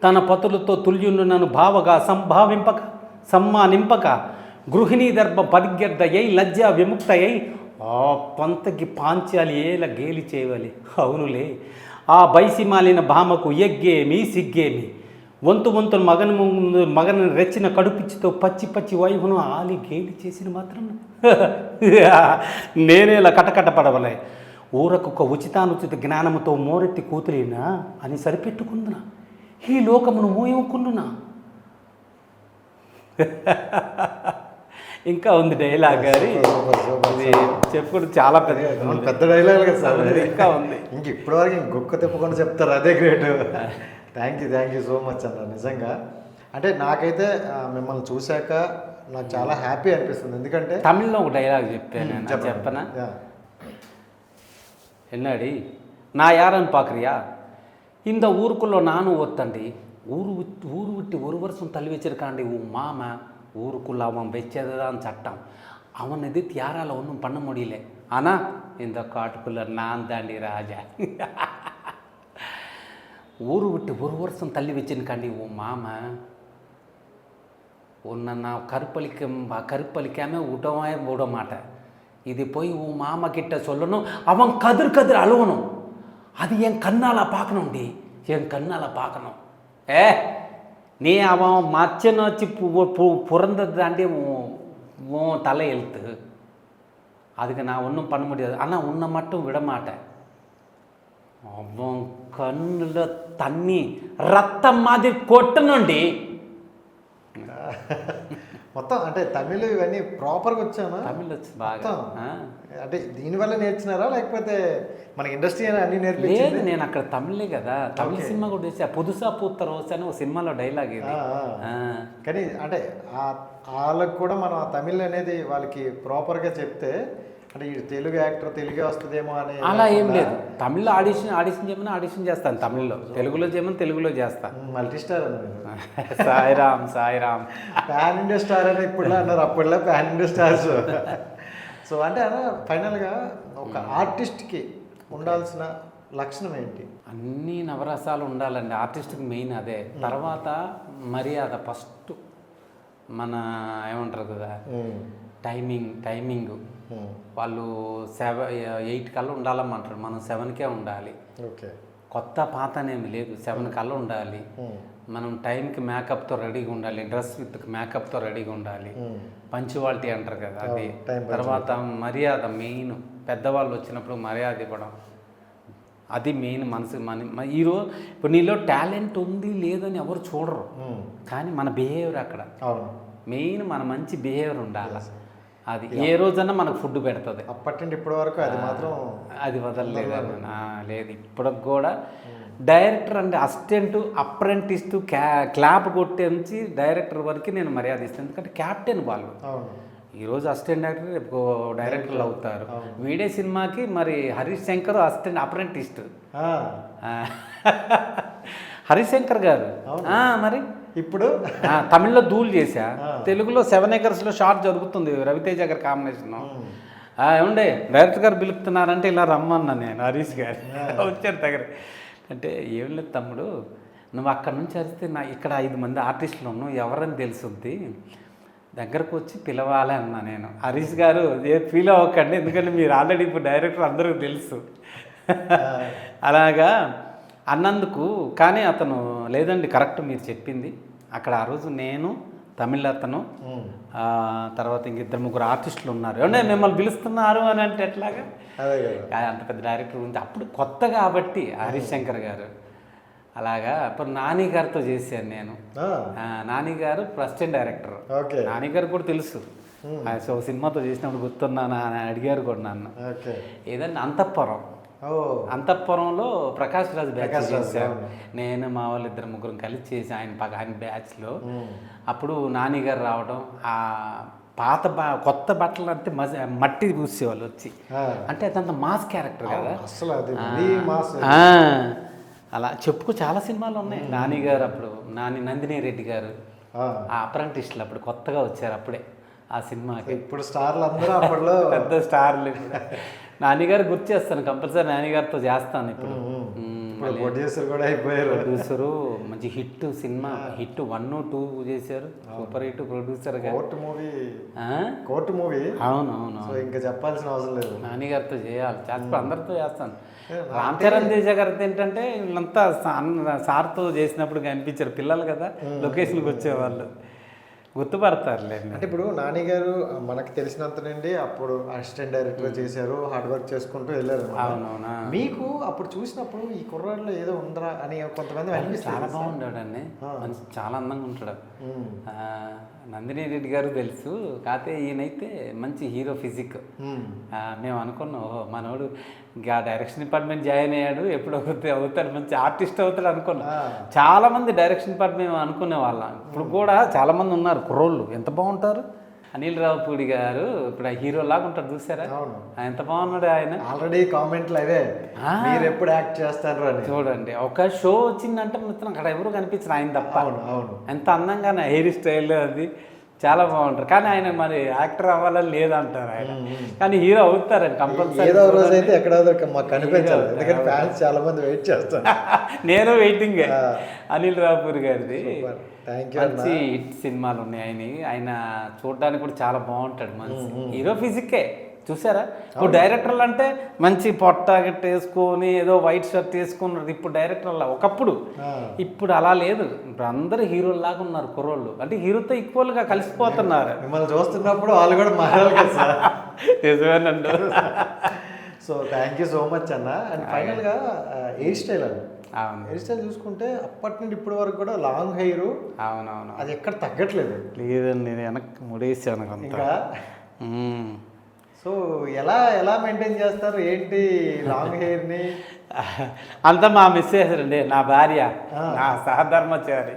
B: తన పతులతో తుల్యును నన్ను భావగా సమ్మానింపక గృహిణీ దర్భ పరిగెర్దయ్యై లజ్జా విముక్తయ్యై, ఆ పంతకి పాంచాలి ఏల గేలి చేయవలి. అవునులే, ఆ బైసిమాలిన భామకు ఎగ్గేమి సిగ్గేమి, వంతు మగను రెచ్చిన కడుపిచ్చితో పచ్చి వైపును ఆలి గేలి చేసిన మాత్రం నేనేలా కటకట పడవలే. ఊరకొక ఉచితానుచిత జ్ఞానముతో మోరెత్తి కూతులేనా అని సరిపెట్టుకుందునా, ఈ లోకమును మోయముకుండునా. ఇంకా ఉంది డైలాగ్ గారి, చెప్పుడు చాలా
A: పెద్ద డైలాగ్ కదా సార్.
B: ఇంకా ఉంది,
A: ఇప్పటివరకు గొక్క తిప్పకుండా చెప్తారు, అదే great. Thank you so much అన్న. నిజంగా అంటే నాకైతే మిమ్మల్ని చూశాక నాకు చాలా హ్యాపీ అనిపిస్తుంది. ఎందుకంటే
B: తమిళ్లో ఒక డైలాగ్ చెప్పనా? ఎన్నాడి నా యారన్ పాక్రియా இந்த ஊருக்குள்ள நானும் ஒத்தண்டி ஊரு விட்டு ஒரு வருஷம் தள்ளி வச்சிருக்காண்டி உன் மாமா ஊருக்குள்ள அவன் வச்சது தான் சட்டம், அவன் எதிர்த்து யாரால ஒன்றும் பண்ண முடியல, ஆனால் இந்த காட்டுக்குள்ள நான் தாண்டி ராஜா. ஊரு விட்டு ஒரு வருஷம் தள்ளி வச்சிருக்காண்டி உன் மாமா, உன்னை நான் கருப்பளிக்காமல் விட மாட்டேன். இது போய் உன் மாமா கிட்ட சொல்லணும், அவன் கதிர் அழுவணும், அது என் கண்ணால் பார்க்கணும்டி, என் கண்ணால் பார்க்கணும். நீ அவன் மச்சனை வச்சு பிறந்தது தாண்டி உன் தலை எழுத்து, அதுக்கு நான் ஒன்றும் பண்ண முடியாது, ஆனால் உன்னை மட்டும் விட மாட்டேன். అమ్మో, కన్నులో తన్ని రక్తం మాది కొట్టనండి.
A: మొత్తం అంటే తమిళ్ ఇవన్నీ ప్రాపర్గా వచ్చానా?
B: తమిళ్ వచ్చి బాగా.
A: అంటే దీనివల్ల నేర్చినారా లేకపోతే మన ఇండస్ట్రీ అని అన్ని
B: లేదు,
A: నేర్పించింది?
B: నేను అక్కడ తమిళే కదా, తమిళ సినిమా కూడా చేసి పుదుసా పూత రోజు అని ఒక సినిమాలో డైలాగ్ ఇది.
A: కానీ అంటే వాళ్ళకి కూడా మనం ఆ తమిళ్ అనేది వాళ్ళకి ప్రాపర్గా చెప్తే అంటే ఈ తెలుగు యాక్టర్ తెలుగే వస్తుందేమో అని
B: అలా ఏం లేదు. తమిళ్లో ఆడిషన్ చేయమని ఆడిషన్ చేస్తాను, తమిళ్లో. తెలుగులో చేయమని తెలుగులో చేస్తాను.
A: మల్టీ స్టార్ అని
B: Sairam Sairam
A: pan India star అని ఇప్పుడు అన్నారు, అప్పట్లో ప్యాన్ ఇండియా స్టార్స్. సో అంటే అలా ఫైనల్గా ఒక ఆర్టిస్ట్కి ఉండాల్సిన లక్షణం ఏంటి?
B: అన్ని నవరసాలు ఉండాలండి ఆర్టిస్ట్కి, మెయిన్ అదే. తర్వాత మర్యాద ఫస్ట్, మన ఏమంటారు కదా టైమింగ్. వాళ్ళు 8 కల్లా ఉండాలమ్మంటారు, మనం 7కే ఉండాలి.
A: ఓకే,
B: కొత్త పాత అనేమి లేదు, 7 కల్లా ఉండాలి. మనం టైంకి మేకప్తో రెడీగా ఉండాలి, డ్రెస్ విత్ మేకప్తో రెడీగా ఉండాలి. పంచువాలిటీ అంటారు కదా అది. తర్వాత మర్యాద మెయిన్, పెద్దవాళ్ళు వచ్చినప్పుడు మర్యాద ఇవ్వడం, అది మెయిన్. ఈరోజు ఇప్పుడు నీలో టాలెంట్ ఉంది లేదని ఎవరు చూడరు, కానీ మన బిహేవియర్ అక్కడ మెయిన్. మన మంచి బిహేవియర్ ఉండాలి, అది ఏ రోజన్నా మనకు ఫుడ్ పెడుతుంది.
A: అప్పటి నుండి ఇప్పటి వరకు అది మాత్రం
B: అది వదలలేదు. లేదు, ఇప్పటికి కూడా డైరెక్టర్ అంటే అసిస్టెంట్, అప్రెంటిస్, క్లాప్ కొట్టేంచి డైరెక్టర్ వరకు నేను మర్యాద ఇస్తాను. ఎందుకంటే క్యాప్టెన్ వాళ్ళు. ఈరోజు అసిస్టెంట్ డైరెక్టర్, రేపు డైరెక్టర్లు అవుతారు. వీడే సినిమాకి మరి హరీష్ శంకర్ అసిస్టెంట్ అప్రెంటిస్ట్. హరీష్ శంకర్ గారు మరి ఇప్పుడు తమిళ్లో ధూళ్ చేశా, తెలుగులో 7 Acres షార్ట్ జరుగుతుంది రవితేజ గారి కాంబినేషన్. ఏమండే డైరెక్టర్ గారు పిలుపుతున్నారంటే ఇలా రమ్మన్నా నేను, హరీష్ గారు వచ్చారు దగ్గర. అంటే ఏం లేదు తమ్ముడు, నువ్వు అక్కడ నుంచి వస్తే ఇక్కడ 5 మంది ఆర్టిస్టులు ఉన్నావు, ఎవరని తెలుసుద్ది, దగ్గరకు వచ్చి పిలవాలి అన్నా నేను. హరీష్ గారు ఫీల్ అవ్వకండి, ఎందుకంటే మీరు ఆల్రెడీ ఇప్పుడు డైరెక్టర్ అందరికీ తెలుసు అలాగా అన్నందుకు. కానీ అతను లేదండి కరెక్ట్ మీరు చెప్పింది. అక్కడ ఆ రోజు నేను, తమిళ అతను, తర్వాత ఇంక 2-3 ఆర్టిస్టులు ఉన్నారు. ఏమంటే మిమ్మల్ని పిలుస్తున్నారు అని అంటే ఎట్లాగా, అంత పెద్ద డైరెక్టర్ గురించి అప్పుడు కొత్త కాబట్టి హరీష్ శంకర్ గారు. అలాగా అప్పుడు నాని గారితో చేశాను నేను. నాని గారు అసిస్టెంట్ డైరెక్టర్. నాని గారు కూడా తెలుసు, సో సినిమాతో చేసినప్పుడు గుర్తున్నాను అని అడిగారు కూడా నన్ను. ఏదన్నా అంతఃపురంలో ప్రకాష్ రాజ్ బ్యాచ్ చేశాను నేను, మా వాళ్ళు 2-3 కలిసి చేసి ఆయన బ్యాచ్లో. అప్పుడు నాని గారు రావడం, ఆ పాత కొత్త బట్టలు అంటే మట్టి పూసేవాళ్ళు వచ్చి, అంటే అదంత మాస్ క్యారెక్టర్ కదా అసలు. అలా చెప్పుకు చాలా సినిమాలు ఉన్నాయి. నాని గారు అప్పుడు, నందిని రెడ్డి గారు ఆ అప్రెంటిస్టులు అప్పుడు కొత్తగా వచ్చారు అప్పుడే ఆ సినిమాకి.
A: ఇప్పుడు స్టార్లు అందరూ అప్పట్లో
B: పెద్ద స్టార్లు. నాన్నగారు గుర్తు చేస్తాను, కంపల్సరీ నాన్నగారితో చేస్తాను. ఇప్పుడు
A: ప్రొడ్యూసర్ కూడా అయిపోయారు.
B: ప్రొడ్యూసరు మంచి హిట్ సినిమా, హిట్ 1, 2 చేశారు, సూపర్ హిట్ ప్రొడ్యూసర్ గారు.
A: కోర్టు మూవీ
B: అవునవును,
A: ఇంకా చెప్పాల్సిన అవసరం లేదు.
B: నాన్నగారితో చేయాలి, చేస్తే అందరితో చేస్తాను. రామ్ చరణ్ తేజ గారితో ఏంటంటే వీళ్ళంతా సార్తో చేసినప్పుడు కనిపించారు, పిల్లలు కదా లొకేషన్కి వచ్చేవాళ్ళు, గుర్తుపడతారులే.
A: అంటే ఇప్పుడు నాని గారు మనకు తెలిసినంత నుండి అప్పుడు అసిస్టెంట్ డైరెక్టర్ చేశారు, హార్డ్ వర్క్ చేసుకుంటూ వెళ్ళారు.
B: అవునవునా,
A: మీకు అప్పుడు చూసినప్పుడు ఈ కుర్రాడిలో ఏదో ఉందరా అని కొంతమంది అనిపిస్తుంది.
B: చాలా బాగుంటాడండి, మంచి చాలా అందంగా ఉంటాడు. నందిని రెడ్డి గారు తెలుసు, కాకపోతే ఈయనైతే మంచి హీరో ఫిజిక్. మేము అనుకున్నాం మనోడు ఇంకా డైరెక్షన్ డిపార్ట్మెంట్ జాయిన్ అయ్యాడు, ఎప్పుడు అవుతాడు మంచి ఆర్టిస్ట్ అవుతాడు అనుకున్నాం. చాలా మంది డైరెక్షన్ డిపార్ట్మెంట్ అనుకునే వాళ్ళం. ఇప్పుడు కూడా చాలా మంది ఉన్నారు కుర్రోళ్ళు, ఎంత బాగుంటారు. అనిల్ రావుపూడి గారు ఇప్పుడు హీరో లాగా ఉంటారు, చూసారా ఎంత బాగున్నాడు ఆయన.
A: ఆల్రెడీ కామెంట్లు అవే, మీరు ఎప్పుడు యాక్ట్ చేస్తారు అని.
B: చూడండి, ఒక షో వచ్చిందంటే మొత్తం అక్కడ ఎవరు కనిపించారు ఆయన తప్ప. ఎంత అందంగా హెయిర్ స్టైల్ అది చాలా బాగుంటారు. కానీ ఆయన మరి యాక్టర్ అవ్వాలని లేదంటారు ఆయన, కానీ హీరో అవుతారండి కంపల్సరీ.
A: ఏదో రోజు అయితే ఎక్కడో మాకు కనిపించాలి, ఎందుకంటే ఫ్యాన్స్ చాలా మంది వెయిట్ చేస్తారు.
B: నేను వెయిటింగ్. అనిల్ రావుపూరి గారిది
A: మంచి
B: హిట్ సినిమాలు ఉన్నాయి. ఆయన చూడడానికి కూడా చాలా బాగుంటాడు, మంచి హీరో ఫిజిక్కే. చూసారా, ఇప్పుడు డైరెక్టర్లు అంటే మంచి పొట్ట గట్ట వేసుకొని ఏదో వైట్ షర్ట్ వేసుకున్నారు ఇప్పుడు డైరెక్టర్లా. ఒకప్పుడు, ఇప్పుడు అలా లేదు. ఇప్పుడు అందరూ హీరోలాగా ఉన్నారు కుర్రోళ్ళు, అంటే హీరోతో ఈక్వల్గా కలిసిపోతున్నారు.
A: మిమ్మల్ని చూస్తున్నప్పుడు వాళ్ళు కూడా మారాలి కదా సార్.
B: నిజమేనండి.
A: So thank you so much అన్న. అండ్ ఫైనల్గా హెయిర్ స్టైల్ అన్న,
B: అవును
A: హెయిర్ స్టైల్ చూసుకుంటే అప్పటి నుండి ఇప్పటి వరకు కూడా లాంగ్ హెయిర్
B: అవునవును.
A: అది ఎక్కడ తగ్గట్లేదు.
B: లేదండి, నేను వెనక్కి ముడేసాను అంత.
A: ఇంకా సో ఎలా ఎలా మెయింటైన్ చేస్తారు ఏంటి లాంగ్ హెయిర్ని?
B: అంతా మా మిస్సెస్ అండి, నా భార్య, నా సహధర్మచారి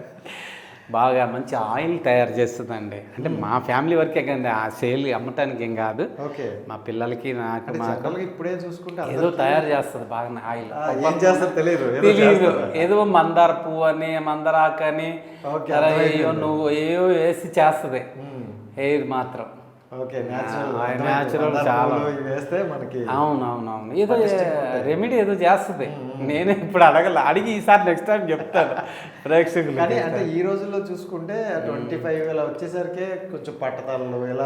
B: బాగా మంచి ఆయిల్ తయారు చేస్తుందండి. అంటే మా ఫ్యామిలీ వరకే కానీ ఆ సేల్ అమ్మటానికి ఏం కాదు.
A: ఓకే,
B: మా పిల్లలకి నాకు
A: జనరల్గా ఇప్పుడే చూసుకుంటే
B: ఏదో తయారు చేస్తుంది బాగా ఆయిల్.
A: ఏం చేస్తారు తెలియదు,
B: ఏదో మందార పువ్వు అని మందారాకు అని నువ్వు ఏవో వేసి చేస్తుంది హెయిర్ మాత్రం.
A: ఓకే,
B: న్యాచురల్ చాలా
A: వేస్తే మనకి.
B: అవునవునవును, ఏదో రెమెడీ ఏదో చేస్తుంది. నేను ఇప్పుడు అడిగి ఈసారి నెక్స్ట్ టైం చెప్తాను ప్రేక్షకులు.
A: కానీ అంటే ఈ రోజుల్లో చూసుకుంటే 25 ఇలా వచ్చేసరికి కొంచెం పట్టతాళ్ళు ఇలా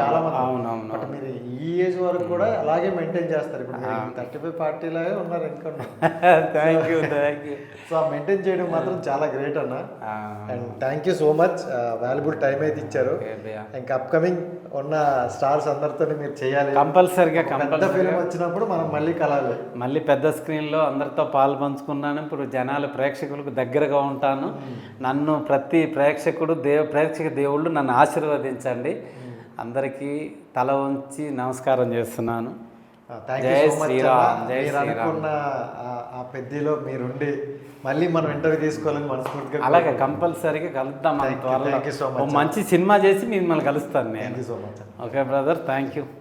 A: చాలా మంది.
B: అవునవును,
A: బట్ మీరు ఈ ఏజ్ వరకు కూడా అలాగే మెయింటైన్ చేస్తారు. ఇప్పుడు 35 40 లాగే ఉన్నారు ఇంకా.
B: Thank you thank you.
A: So ఆ మెయింటైన్ చేయడం మాత్రం చాలా గ్రేట్ అన్న. And thank you so much, valuable time అయితే ఇచ్చారు. ఇంకా అప్కమింగ్ ఉన్న స్టార్స్ అందరితో మీరు చేయాలి
B: కంపల్సరిగా.
A: పెద్ద ఫిల్మ్ వచ్చినప్పుడు మనం మళ్ళీ కలాలి,
B: మళ్ళీ పెద్ద స్క్రీన్లో అందరితో పాలు పంచుకున్నాను. ఇప్పుడు జనాలు ప్రేక్షకులకు దగ్గరగా ఉంటాను. నన్ను ప్రతి ప్రేక్షకుడు ప్రేక్షక దేవుళ్ళు నన్ను ఆశీర్వదించండి. అందరికీ తల వంచి నమస్కారం చేస్తున్నాను. జై శ్రీరామ్, జై శ్రీరామ్.
A: అనుకున్న ఆ పెద్దలో మీరుండి మళ్ళీ మనం ఇంటర్వ్యూ తీసుకోవాలని మనస్ఫూర్తిగా.
B: అలాగే కంపల్సరీగా కలుద్దాం. మంచి సినిమా చేసి మిమ్మల్ని కలుస్తాను నేను.
A: Thank you so much.
B: Okay brother, thank you.